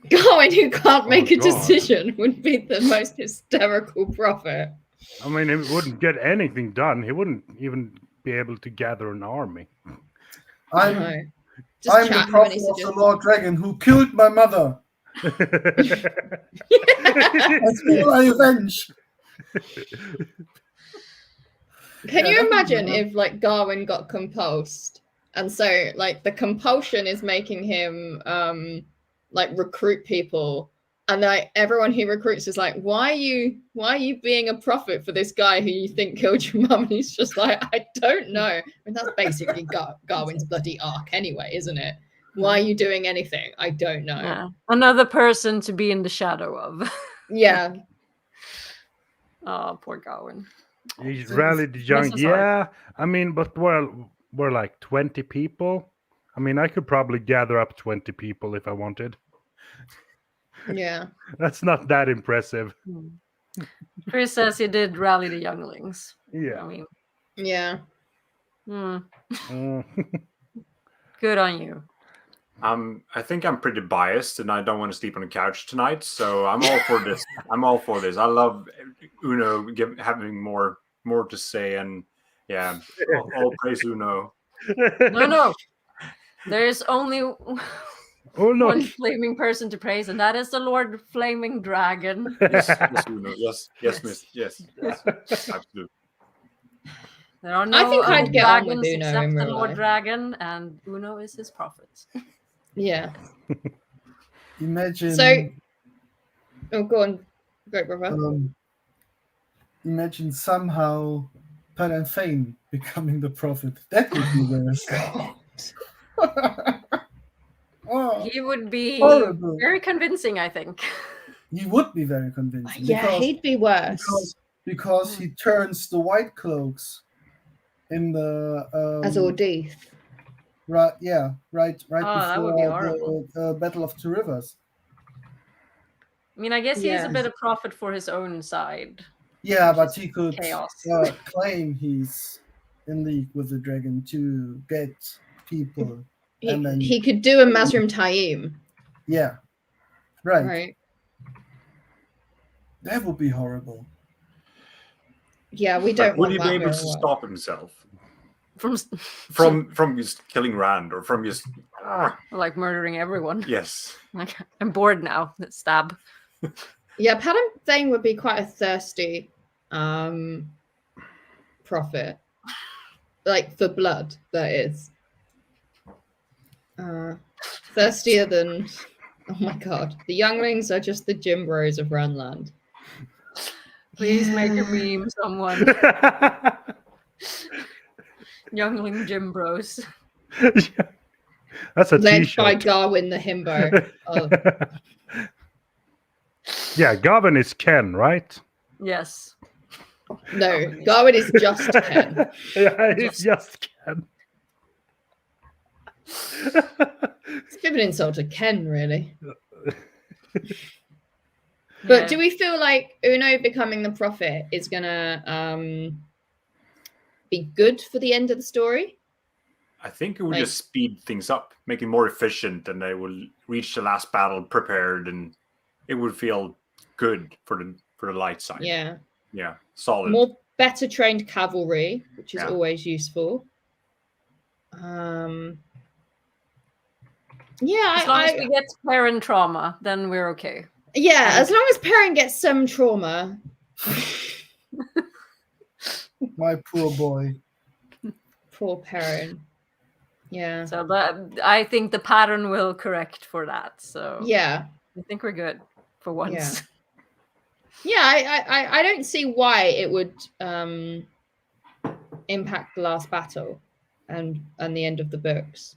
Gawain, who can't make a decision, would be the most hysterical prophet. I mean, he wouldn't get anything done. He wouldn't even be able to gather an army. I'm the prophet of the Lord Dragon who killed my mother. That's all I avenge. Can you imagine if like Gawain got compulsed, and so like the compulsion is making him like recruit people, and like everyone he recruits is like, why are you being a prophet for this guy who you think killed your mum? And he's just like, I don't know. I mean, that's basically Gawain's bloody arc anyway, isn't it? Why are you doing anything? I don't know. Yeah. Another person to be in the shadow of. Yeah. Oh, poor Gawain. He's rallied the young. Yeah, I mean, but we're like 20 people. I mean, I could probably gather up 20 people if I wanted. Yeah. That's not that impressive. Chris says he did rally the younglings. Yeah. I mean, yeah. Good on you. I think I'm pretty biased, and I don't want to sleep on the couch tonight. So I'm all for this. I love Uno having more to say, and yeah, all praise Uno. No. There is only one flaming person to praise, and that is the Lord Flaming Dragon. Yes, Uno. Yes, absolutely. There are no I think I'd get on with dragons Uno except in the real Lord life. Dragon, and Uno is his prophet. Yeah. Imagine. So, oh, go on, great brother. imagine somehow Padan Fane becoming the prophet. That would be worse. Oh, He would be horrible. very convincing, I think. He would be very convincing. Yeah, he'd be worse. Because he turns the White Cloaks in the as Ordeith. Right that would be before horrible. the Battle of Two Rivers. I mean, I guess he is a Yes. bit of prophet for his own side. Yeah, Which but is he could chaos. claim he's in league with the dragon to get people. And then He could do a Mazrim Taim. yeah, right. Right. That would be horrible. Yeah, we Like, don't would want he that be able very to well. stop himself From from just killing Rand or from just like murdering everyone. yes. Like, I'm bored now. Let's stab. Yeah, Padan Fane would be quite a thirsty prophet. Like for blood, that is. Thirstier than oh my god. The younglings are just the Jim Bros of Runland. Please make a meme, someone. Youngling Jim Bros. That's a Led t-shirt. by Garwin the himbo. Oh, Yeah, Garvin is Ken, right? Yes. no, Garwin is just Ken. Yeah, he's just Ken. It's a bit of an insult to Ken, really. But Yeah. do we feel like Uno becoming the prophet is gonna be good for the end of the story? I think it would Like- just speed things up, make it more efficient, and they will reach the last battle prepared, and it would feel good for the light side. Yeah. Yeah, solid. More better trained cavalry, which is Yeah. always useful. Yeah, As long as we get parent trauma, then we're okay. yeah, as long as Perrin gets some trauma. My poor boy. Poor Perrin. Yeah. So I think the pattern will correct for that. So Yeah. I think we're good for once. Yeah, I don't see why it would impact the last battle and the end of the books.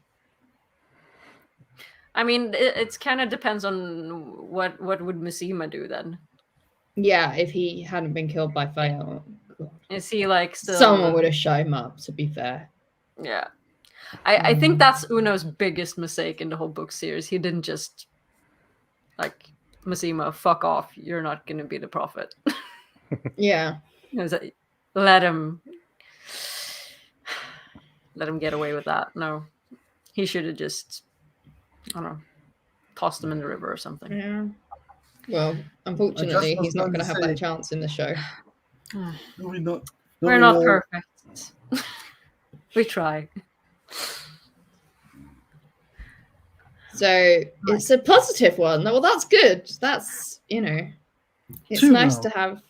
I mean, it's kind of depends on what would Missima do then. Yeah, if he hadn't been killed by fire, Is he like still? someone would have shot him up. To be fair. Yeah, I think that's Uno's biggest mistake in the whole book series. He didn't just like Missima, fuck off. You're not going to be the prophet. Yeah. It was like, let him get away with that. No, he should have just, I don't know, tossed him in the river or something. Yeah. Well, unfortunately, was he's not going going to to have say- that chance in the show. Do we not? We're not perfect. We try. So it's a positive one. Well, that's good. That's, it's Two nice now. to have.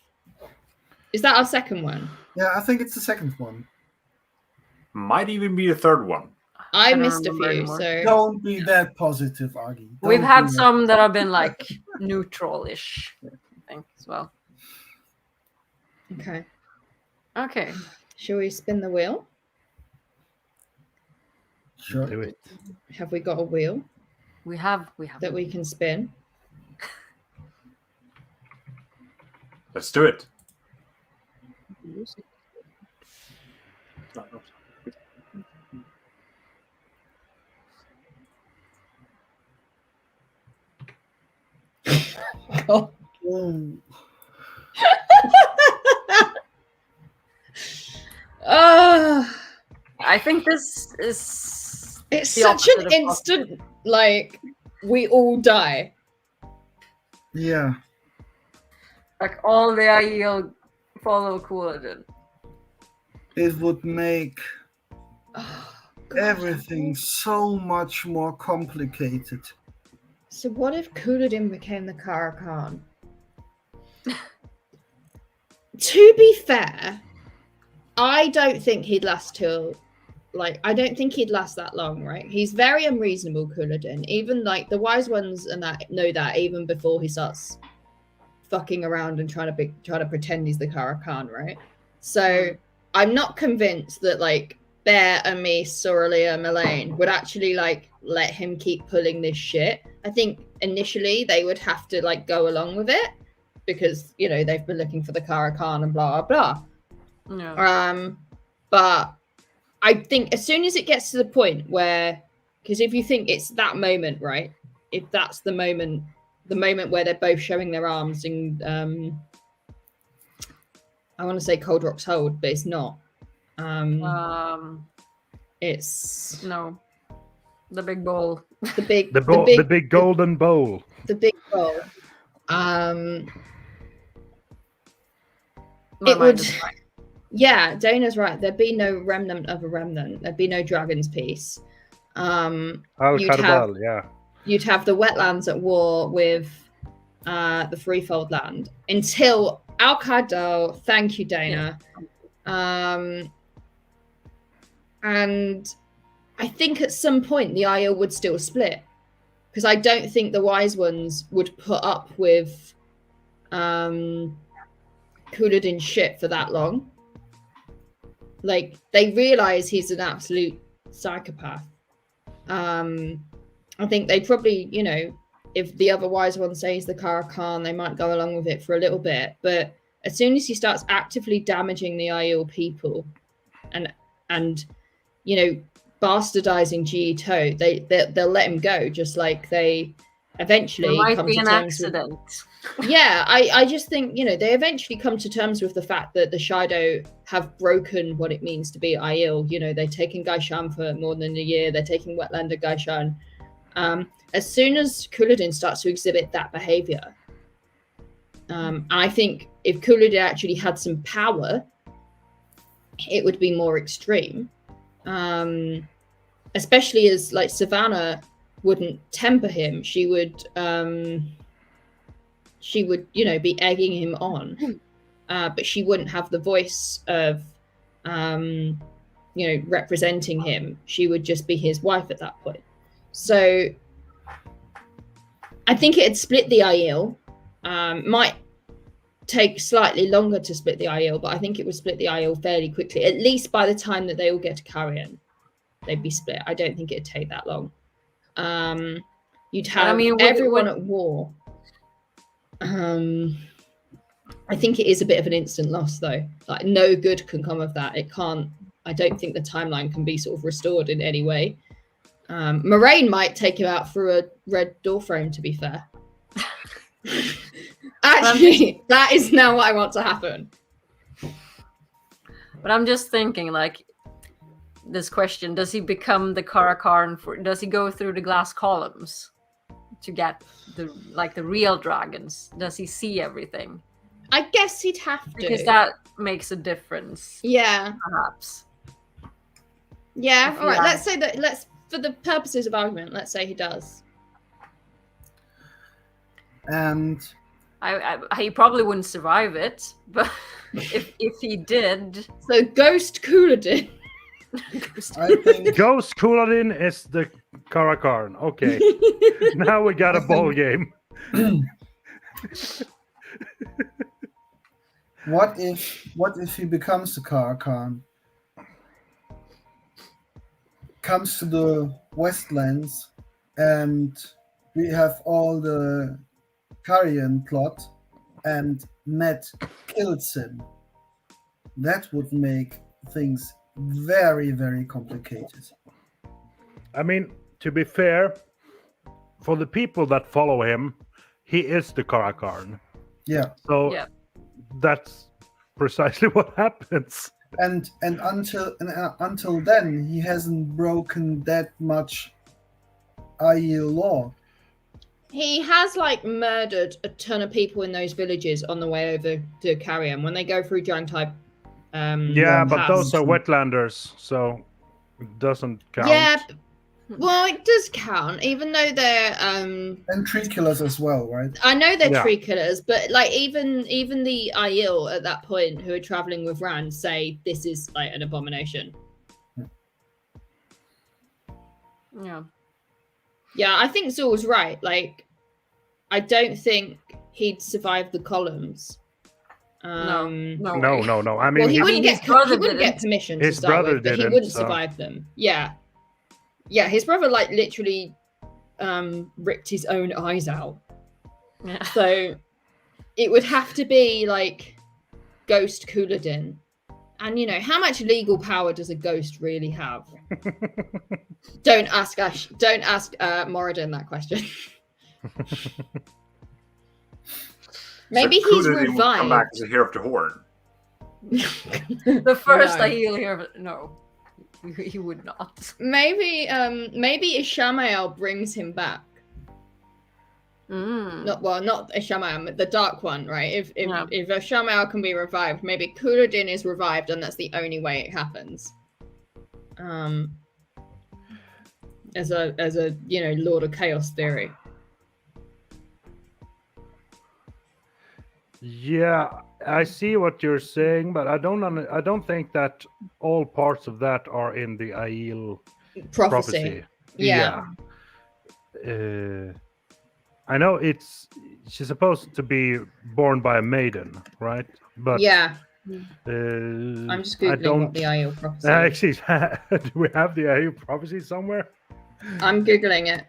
Is that our second one? Yeah, I think it's the second one. Might even be the third one. I don't missed a remember few. anymore. So Don't be that positive, Agi. We've Don't had be that- some that have been like neutral-ish, I think, as well. okay. Okay. Shall we spin the wheel? Sure. Do it. Have we got a wheel We have. that we can spin? Let's do it. Oh. Mm. I think this is. It's the such opposite an of instant, like, we all die. Yeah. Like all the Aiel follow Couladin. It would make Oh, God. everything so much more complicated. So what if Couladin became the Karakan? To be fair, I don't think he'd last till, I don't think he'd last that long, right? He's very unreasonable, Couladin. Even, the wise ones and that know that even before he starts fucking around and trying to pretend he's the Karakan, right? So I'm not convinced that like Bear, Amis, Soralia, Melaine would actually like let him keep pulling this shit. I think initially they would have to like go along with it because, you know, they've been looking for the Karakan and blah blah blah. Yeah. But I think as soon as it gets to the point where, because if you think it's that moment, right? If that's the moment where they're both showing their arms in I want to say Cold Rock's Hold, but it's not. It's no, the big bowl. The big golden bowl. The big bowl. It would. Yeah, Dana's right. There'd be no remnant of a remnant. There'd be no dragon's peace. You'd have the wetlands at war with the Freefold land until Al-Khadal. Thank you, Dana. Yeah. And I think at some point the Aiel would still split because I don't think the Wise Ones would put up with Couladin's shit for that long. Like, they realize he's an absolute psychopath. I think they probably, you know, if the other Wise Ones say he's the Karakan, they might go along with it for a little bit. But as soon as he starts actively damaging the Aiel people and you know, bastardizing G.E.T.O., they'll let him go, just like they eventually might be an accident. Yeah, I just think, you know, they eventually come to terms with the fact that the Shido have broken what it means to be Aiel. You know, they're taking Gaishan for more than a year. They're taking Wetlander Gaishan. As soon as Couladin starts to exhibit that behavior, I think if Couladin actually had some power, it would be more extreme. Especially as, like, Savannah wouldn't temper him. She would, you know, be egging him on, but she wouldn't have the voice of, you know, representing him. She would just be his wife at that point. So I think it'd split the Aiel. Might take slightly longer to split the Aiel, but I think it would split the Aiel fairly quickly. At least by the time that they all get to Carrion, they'd be split. I don't think it'd take that long. You'd have everyone at war. I think it is a bit of an instant loss, though. Like, no good can come of that. It can't. I don't think the timeline can be sort of restored in any way. Moraine might take him out through a red door frame, to be fair. Actually, that is now what I want to happen. But I'm just thinking, like, this question: does he become the Karakarn? Does he go through the glass columns to get the real dragons? Does he see everything? I guess he'd have to, because that makes a difference. Yeah, perhaps. Yeah. All right. Let's say that. For the purposes of argument, let's say he does. And he probably wouldn't survive it, but if he did, so Ghost Couladin. Ghost Couladin is the Karakarn. Okay, now we got a ball game. What if he becomes the Karakarn? Comes to the Westlands, and we have all the Carrion plot, and Matt kills him. That would make things very, very complicated. I mean, to be fair, for the people that follow him, he is the Karakarn. Yeah. So that's precisely what happens. And until then, he hasn't broken that much Aiel law. He has, like, murdered a ton of people in those villages on the way over to Carrion when they go through giant type. But those are wetlanders, so it doesn't count. Yeah, well, it does count, even though they're and tree killers as well, right? I know they're tree killers, but like even the Aiel at that point who are traveling with Rand say this is like an abomination. Yeah. Yeah, I think Zul's right. Like, I don't think he'd survive the columns. No. I mean, Well, he wouldn't his get brother he wouldn't get didn't. permission to His start brother with, but he didn't, wouldn't so- survive them. Yeah, his brother like literally ripped his own eyes out. Yeah. So it would have to be like Ghost Couladin. And how much legal power does a ghost really have? Don't ask Moradin that question. Maybe so he's Couladin would come back revived. as a hero of the Horn. The first No. I heal here. No, he would not. Maybe Ishamael brings him back. Not Ishamael, the Dark One, right? If Ishamael can be revived, maybe Couladin is revived, and that's the only way it happens. As a Lord of Chaos theory. Yeah, I see what you're saying, but I don't think that all parts of that are in the Aiel prophecy. Yeah. I know she's supposed to be born by a maiden, right? But yeah. I'm just googling what the Aiel prophecy is. Actually, do we have the Aiel prophecy somewhere? I'm googling it.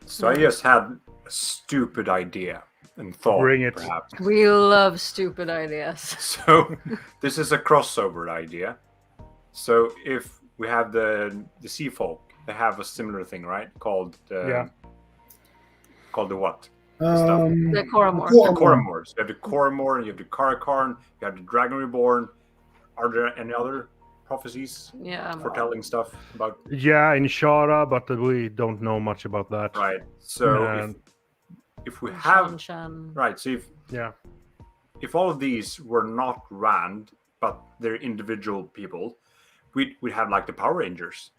So I just had a stupid idea and thought, Bring it. perhaps. We love stupid ideas. So this is a crossover idea. So if we have the sea folk, they have a similar thing, right? Called the what? The Koramor. The Koramor. So you have the Koramor, you have the Karakarn, you have the Dragon Reborn. Are there any other prophecies foretelling stuff about? Yeah, in Shara, but we don't know much about that. Right. So if we have right, so if all of these were not Rand, but they're individual people, we'd have like the Power Rangers.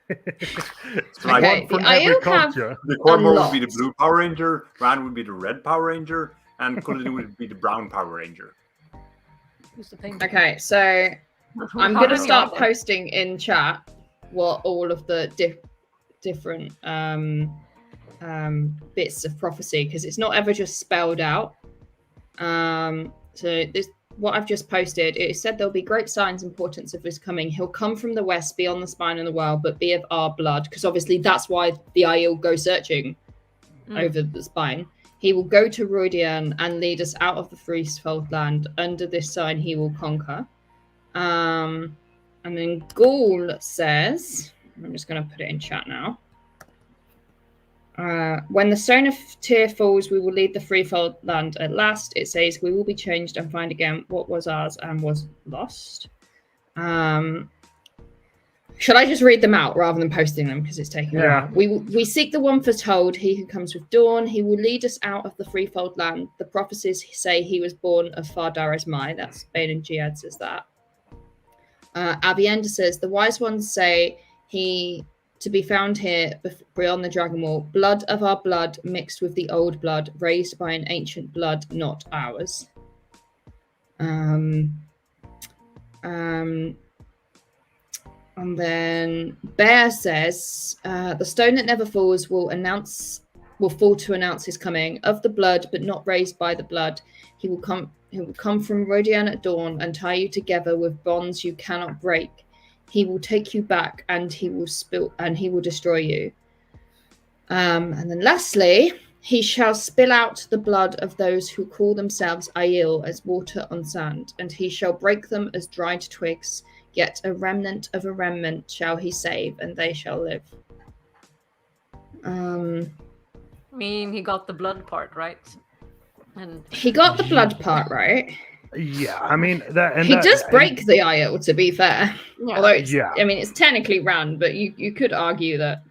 So like Okay, the Aiel have the Koramor would be the blue Power Ranger, Rand would be the red Power Ranger, and Couladin would be the brown Power Ranger. Who's the penguin? Okay, so I'm going to start posting in chat what all of the different bits of prophecy, because it's not ever just spelled out. So this, what I've just posted, it said there'll be great signs and portents of his coming. He'll come from the west, beyond the spine and the world, but be of our blood, because obviously that's why the Aiel go searching over the spine. He will go to Rodian and lead us out of the Freefold land. Under this sign, he will conquer. And then Gaul says, I'm just going to put it in chat now. When the Stone of Tyr falls, we will lead the Freefold land at last. It says, we will be changed and find again what was ours and was lost. Should I just read them out rather than posting them because it's taking a while? We seek the one foretold, he who comes with dawn. He will lead us out of the Freefold land. The prophecies say he was born of Fardaris Mai. That's Bane and Jihad says that. Avienda says, the wise ones say he to be found here beyond the Dragon Wall. Blood of our blood mixed with the old blood, raised by an ancient blood, not ours. And then Bear says, the stone that never falls will fall to announce his coming. Of the blood, but not raised by the blood, he will come from Rodian at dawn and tie you together with bonds you cannot break. He will take you back and he will destroy you. And then lastly, he shall spill out the blood of those who call themselves Aiel as water on sand, and he shall break them as dried twigs. Yet a remnant of a remnant shall he save, and they shall live. I mean, he got the blood part right. And he got the blood part right. Yeah, I mean he does break the Aiel, to be fair. Yeah. Although I mean, it's technically Rand, but you could argue that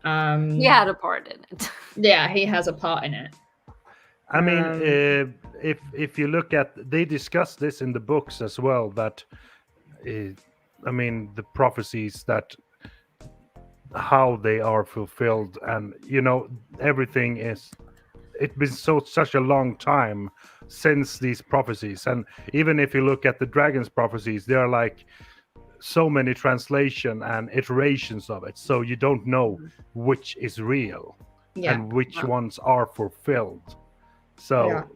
he had a part in it. Yeah, he has a part in it. I mean, if you look at, they discuss this in the books as well, that I mean, the prophecies, that how they are fulfilled, and everything is. It's been such a long time since these prophecies, and even if you look at the dragons' prophecies, they are like so many translation and iterations of it, so you don't know which is real and which ones are fulfilled. So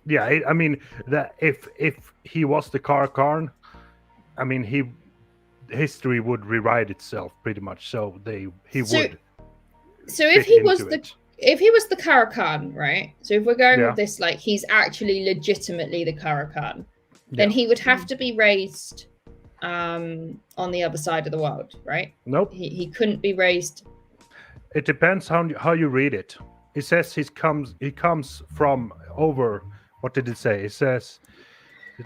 I mean that if he was the Karakarn, I mean history would rewrite itself pretty much. So he would. So if he was the Karakarn, right? So if we're going with this, like he's actually legitimately the Karakarn, then he would have to be raised on the other side of the world, right? Nope. He couldn't be raised. It depends how you read it. It says he comes from over. What did it say? It says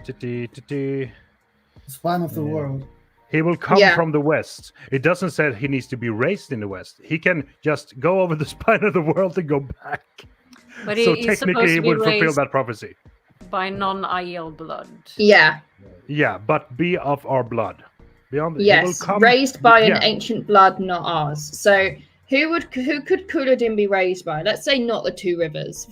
the spine of the world. He will come from the west. It doesn't say he needs to be raised in the west. He can just go over the spine of the world and go back. But so technically he would fulfill that prophecy. By non-Aiel blood. Yeah. Yeah, but be of our blood. Yes, raised by an ancient blood, not ours. So who could Couladin be raised by? Let's say not the Two Rivers,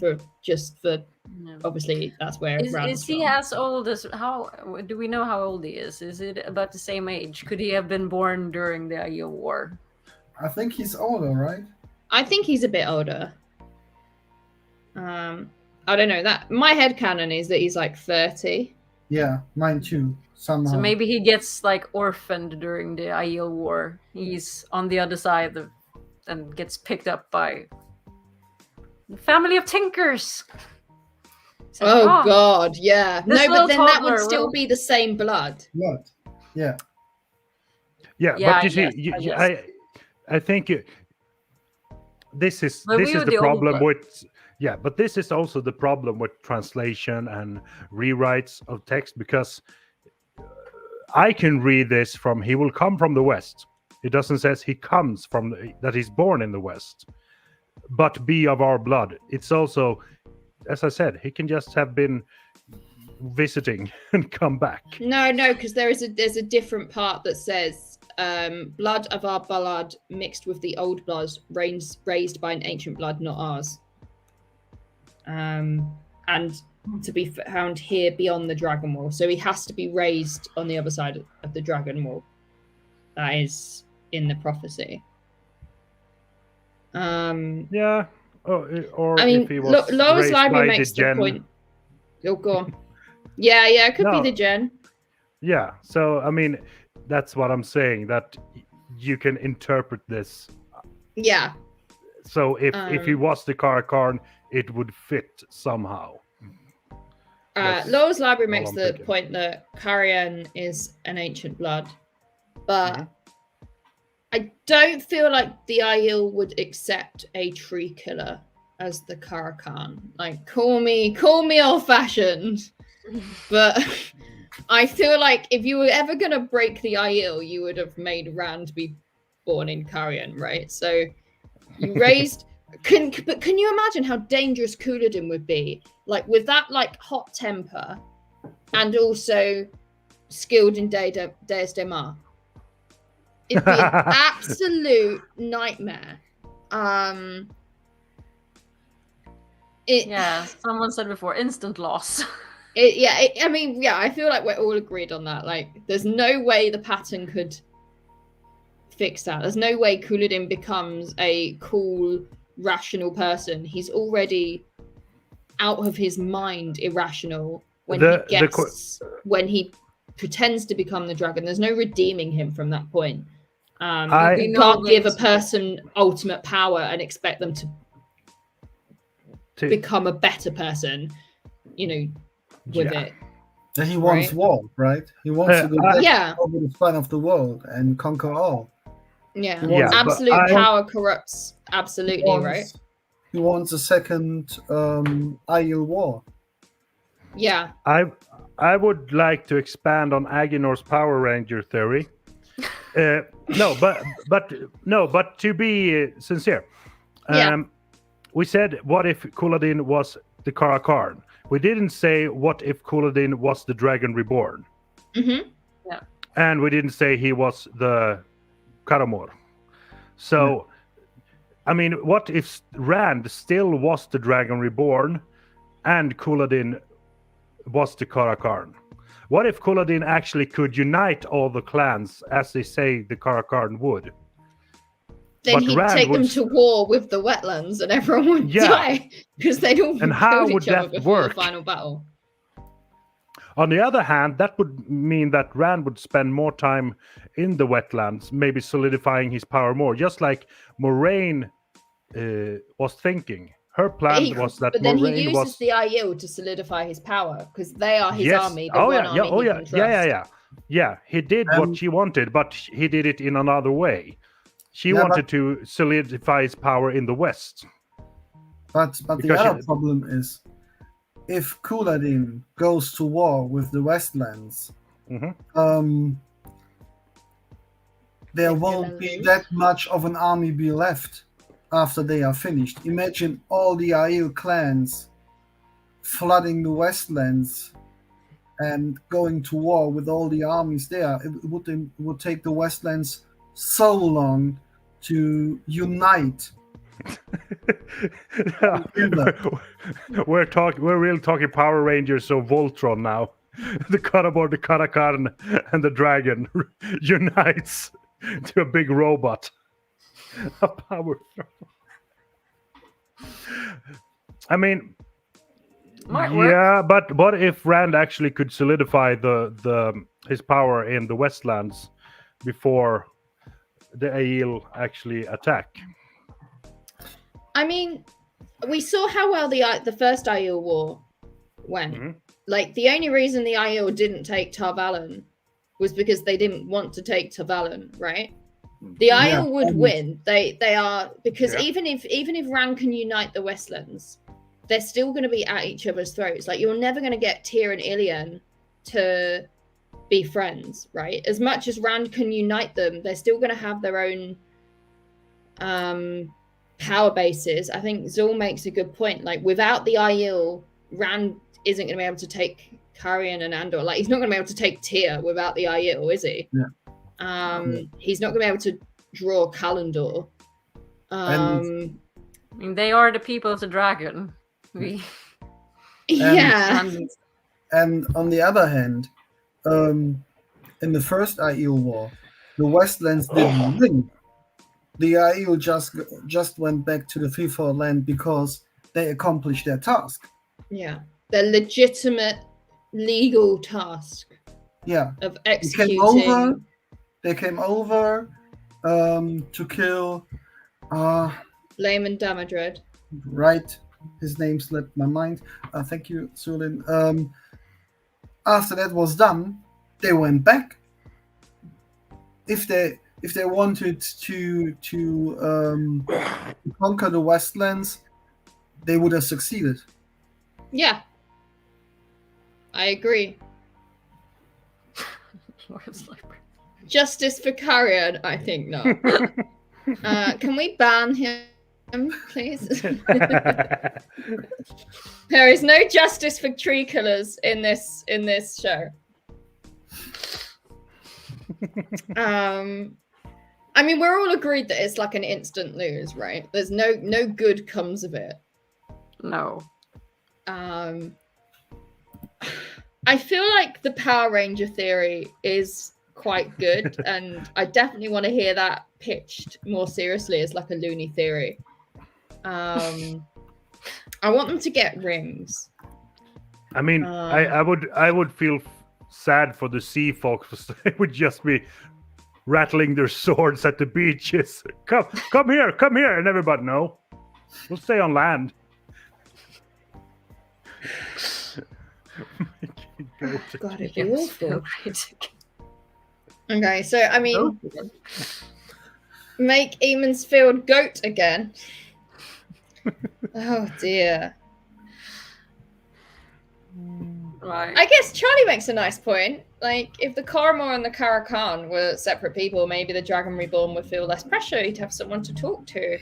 obviously that's where is he as old as how do we know how old he is? Is it about the same age? Could he have been born during the Aiel War? I think he's older, right? I think he's a bit older. I don't know. That my headcanon is that he's like 30. Yeah, mine too. Somehow. So maybe he gets like orphaned during the Aiel War. He's on the other side and gets picked up by the family of Tinkers. So, God, yeah. No, but then that would still be the same blood. Blood. Yeah. Yeah, but you see, I think this is the problem with. Yeah, but this is also the problem with translation and rewrites of text, because I can read this from he will come from the west. It doesn't say he comes from that he's born in the west, but be of our blood. It's also, as I said, he can just have been visiting and come back. No, because there's a different part that says blood of our blood mixed with the old blood raised by an ancient blood, not ours. And to be found here beyond the Dragon Wall. So he has to be raised on the other side of the Dragon Wall. That is in the prophecy. Yeah. Or I mean, if he was Lowe's Library by makes the the point. Oh, go on. Yeah, it could be the gen. Yeah. So I mean, that's what I'm saying. That you can interpret this. Yeah. So if he was the Karakarn, it would fit somehow. Lowe's Library makes the point that Carian is an ancient blood, but I don't feel like the Aiel would accept a tree killer as the Karakarn. Like, call me old-fashioned, but I feel like if you were ever gonna break the Aiel, you would have made Rand be born in Carian, right? So you raised. But can you imagine how dangerous Couladin would be? Like with that, like hot temper, and also skilled in Deus de Mar. It'd be an absolute nightmare. Someone said before, instant loss. I feel like we're all agreed on that. Like, there's no way the pattern could fix that. There's no way Couladin becomes a cool, rational person. He's already out of his mind irrational when he pretends to become the dragon. There's no redeeming him from that point. You can't give a person ultimate power and expect them to become a better person, with it. And he wants war, right? He wants to go back over the span of the world and conquer all. Yeah, absolute power corrupts absolutely, right? He wants a second Aiel war. Yeah. I would like to expand on Aginor's Power Ranger theory. But to be sincere, we said, what if Couladin was the Karakarn? We didn't say, what if Couladin was the Dragon Reborn? Mm-hmm. Yeah. And we didn't say he was the Karamor. So, I mean, what if Rand still was the Dragon Reborn and Couladin was the Karakarn? What if Couladin actually could unite all the clans, as they say the Karakarn would? Then But he'd Rand take would them to war with the wetlands, and everyone would Yeah. die because they'd all And how killed would each other that before work? the final battle. On the other hand, that would mean that Rand would spend more time in the wetlands, maybe solidifying his power more, just like Moraine was thinking. Her plan was that But then he Moraine uses was... the Aiel to solidify his power because they are his Yes. army, the Oh, one yeah, army yeah, oh, he yeah, can trust. yeah. Yeah, he did what she wanted, but he did it in another way. She Yeah, wanted to solidify his power in the west. But the Because other problem is, if Couladin goes to war with the Westlands, there won't be that much of an army be left after they are finished. Imagine all the Aiel clans flooding the Westlands and going to war with all the armies there. It would take the Westlands so long to unite. We're really talking Power Rangers, so Voltron now. The Caraborn, the Karakarn, and the dragon unites to a big robot. A power throw. I mean, Might work. yeah, but what if Rand actually could solidify his power in the Westlands before the Aiel actually attack? I mean, we saw how well the first Aiel war went. Like, the only reason the Aiel didn't take Tarvalon was because they didn't want to take Tarvalon, right? The Aiel would win. They are, because even if Rand can unite the Westlands, they're still going to be at each other's throats. Like, you're never going to get Tyr and Ilian to be friends, right? As much as Rand can unite them, they're still going to have their own power bases. I think Zul makes a good point. Like, without the Aiel, Rand isn't going to be able to take Carian and Andor. Like, he's not going to be able to take Tyr without the Aiel, is he? Yeah. He's not going to be able to draw Kalandor. I mean, they are the people of the dragon. Yeah. And on the other hand, in the first Aiel war, the Westlands didn't win. The Aiel just went back to the Freefall land because they accomplished their task. Yeah, their legitimate legal task. Yeah, of executing. They came over to kill Layman Damodred. Right, his name slipped my mind. Thank you, Sulin. After that was done, they went back. If they wanted to conquer the Westlands, they would have succeeded. Yeah, I agree. Justice for Carian, I think not. Can we ban him, please? There is no justice for tree killers in this show. I mean, we're all agreed that it's like an instant lose, right? There's no good comes of it. No. I feel like the Power Ranger theory is quite good, and I definitely want to hear that pitched more seriously as like a loony theory. I want them to get rings. I mean, I would feel sad for the sea folks. They would just be rattling their swords at the beaches. Come here, and everybody, no, we'll stay on land. God, it'd be awful. Okay, so I mean, make Eamonsfield goat again. Oh dear. Right. I guess Charlie makes a nice point. Like, if the Coromor and the Karakan were separate people, maybe the Dragon Reborn would feel less pressure. He'd have someone to talk to.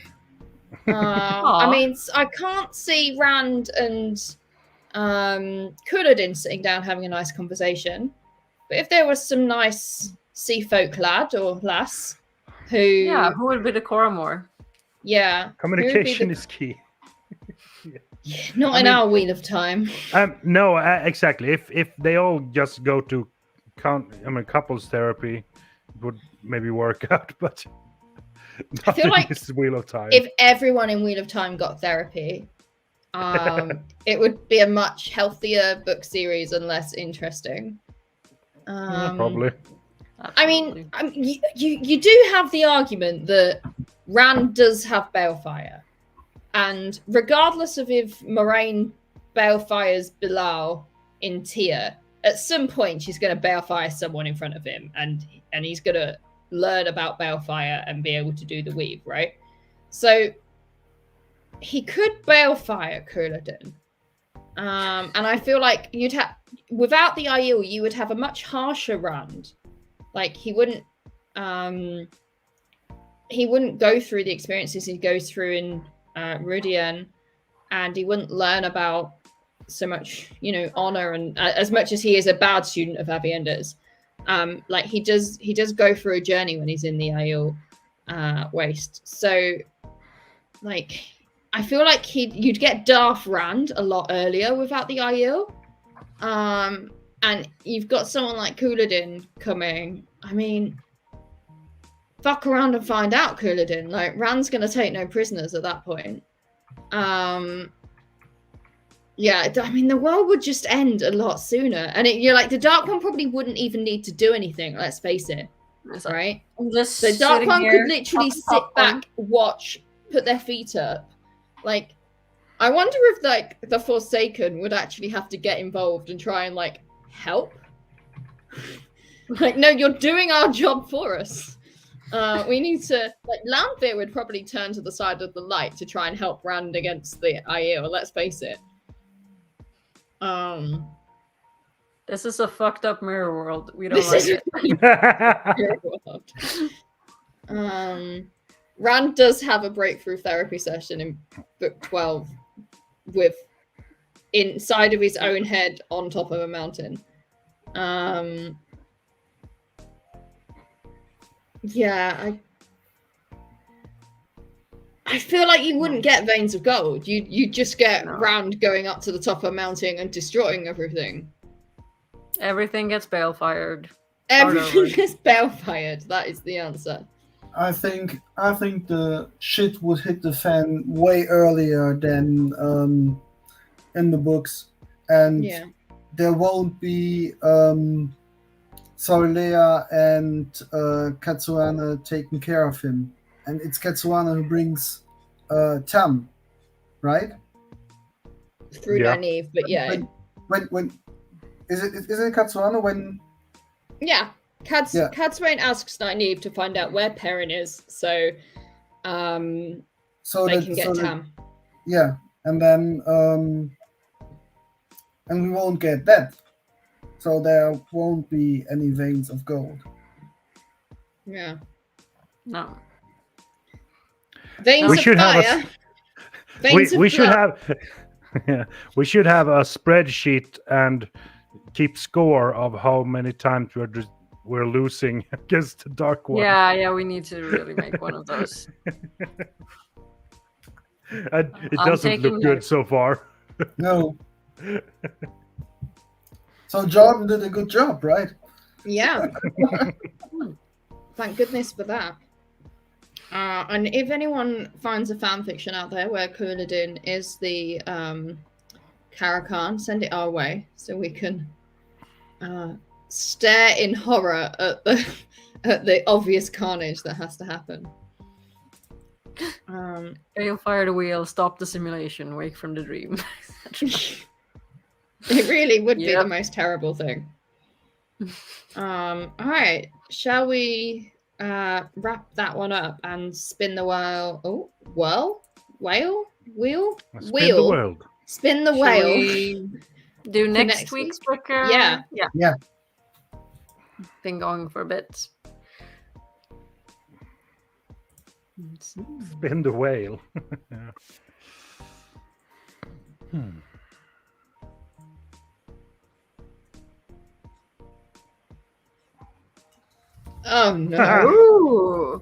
I mean, I can't see Rand and Couladin sitting down having a nice conversation. But if there was some nice sea folk lad or lass who... Yeah, who would be the Coromor? Yeah. Communication is key. Not in our Wheel of Time. No, exactly. If they all just go to couples therapy, it would maybe work out, but I feel like this Wheel of Time. If everyone in Wheel of Time got therapy, it would be a much healthier book series and less interesting. Probably. I mean, you do have the argument that Rand does have balefire, and regardless of if Moraine balefires Bilal in Tear, at some point she's going to balefire someone in front of him, and he's going to learn about balefire and be able to do the weave, right? So he could balefire Couladin, and I feel like you'd have, without the Aiel, you would have a much harsher Rand. Like he wouldn't go through the experiences he goes through in Rudian, and he wouldn't learn about so much, honor, and as much as he is a bad student of Avienda's. Like he does go through a journey when he's in the Aiel waste. So, like, I feel like you'd get Darth Rand a lot earlier without the Aiel. And you've got someone like Couladin coming. I mean, fuck around and find out, Couladin. Like, Rand's going to take no prisoners at that point. Yeah, I mean, the world would just end a lot sooner. And you're like, the Dark One probably wouldn't even need to do anything, let's face it. Right? The Dark One could literally sit back, watch, put their feet up. Like, I wonder if, like, the Forsaken would actually have to get involved and try and, like, help. Like, no, you're doing our job for us. We need to, like, Lanfear would probably turn to the side of the light to try and help Rand against the Aiel, let's face it. This is a fucked up mirror world. We don't like it. Mirror world. Rand does have a breakthrough therapy session in book 12 with inside of his own head on top of a mountain. Yeah, I feel like you wouldn't get veins of gold. You just get Rand going up to the top of a mountain and destroying everything. Everything gets balefired. Everything gets balefired. That is the answer. I think the shit would hit the fan way earlier than in the books, and there won't be Sorilea and Katsuana taking care of him, and it's Katsuana who brings Tam, right? Through Nynaeve, but When is it Katsuana when? Yeah. Katswain asks Nynaeve to find out where Perrin is, so they can get Tam. And then and we won't get that, so there won't be any veins of gold. Yeah. No. Veins of fire. We should have. Yeah, we should have a spreadsheet and keep score of how many times we're losing against the Dark One. Yeah, we need to really make one of those. And it doesn't look good so far. No. So Jordan did a good job, right? Yeah. Thank goodness for that. And if anyone finds a fan fiction out there where Couladin is the Caracan, send it our way so we can stare in horror at the obvious carnage that has to happen. Bale fire the wheel, stop the simulation, wake from the dream. It really would be the most terrible thing. All right, shall we wrap that one up and spin the whale? Oh, wheel. Spin the world. Spin the whale. Do next week's book? Yeah. Been going for a bit. Spin the whale. Oh no! Ooh.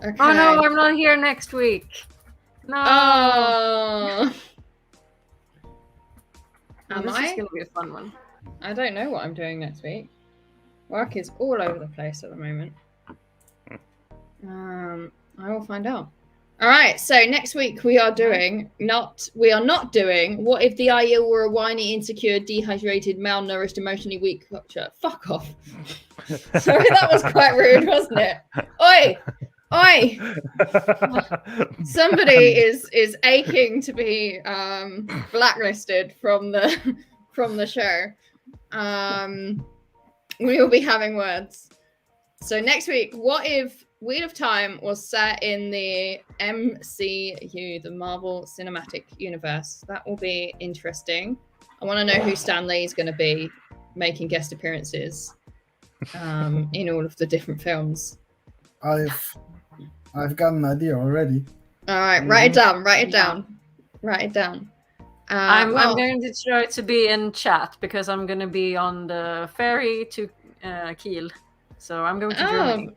Okay. Oh no, I'm not here next week. No. Oh. This is going to be a fun one. I don't know what I'm doing next week. Work is all over the place at the moment. I will find out. All right, so next week we are not doing what if the Aiel were a whiny, insecure, dehydrated, malnourished, emotionally weak culture. Fuck off. Sorry, that was quite rude, wasn't it? Oi! Somebody is aching to be blacklisted from the show. We will be having words. So next week, what if Wheel of Time was set in the MCU, the Marvel Cinematic Universe? That will be interesting. I want to know who Stan Lee is going to be making guest appearances in all of the different films. I've got an idea already. All right, write it down. I'm going to try to be in chat because I'm going to be on the ferry to Kiel. So I'm going to Germany.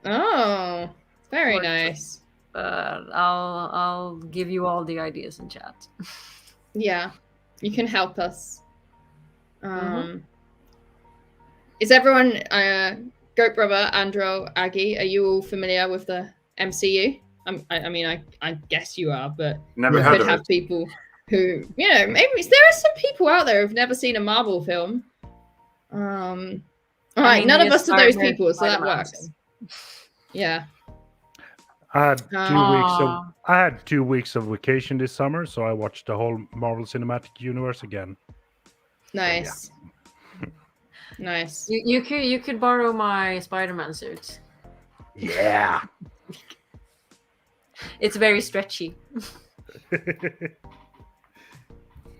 Oh, very nice. I'll give you all the ideas in chat. Yeah, you can help us. Is everyone, Goatbrother, Androl, Aggie, are you all familiar with the MCU? I guess you are, but Never we heard could of have it. people who, maybe there are some people out there who've never seen a Marvel film. All right, none of us are those people, so that works. Yeah. I had 2 weeks of vacation this summer, so I watched the whole Marvel Cinematic Universe again. Nice. So, Nice. You could borrow my Spider-Man suit. yeah. It's very stretchy.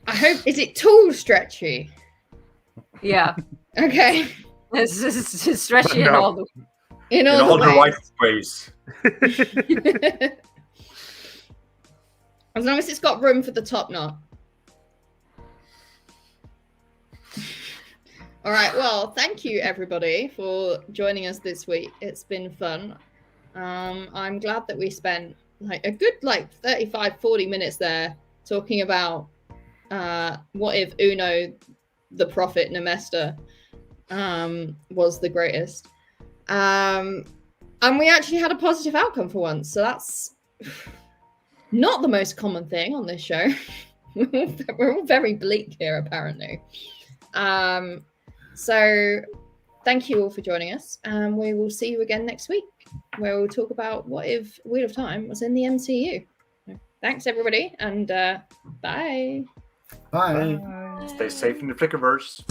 I hope, is it too stretchy? Yeah. Okay. It's stretchy in No. all the In all In all the right ways. ways. As long as it's got room for the top knot. All right. Well, thank you everybody for joining us this week. It's been fun. I'm glad that we spent a good 35-40 minutes there talking about what if Uno, the Prophet Nemesta, was the greatest. And we actually had a positive outcome for once. So that's not the most common thing on this show. We're all very bleak here, apparently. So thank you all for joining us. And we will see you again next week, where we'll talk about what if Wheel of Time was in the MCU. Thanks, everybody. And bye. Bye. Stay safe in the Flickerverse.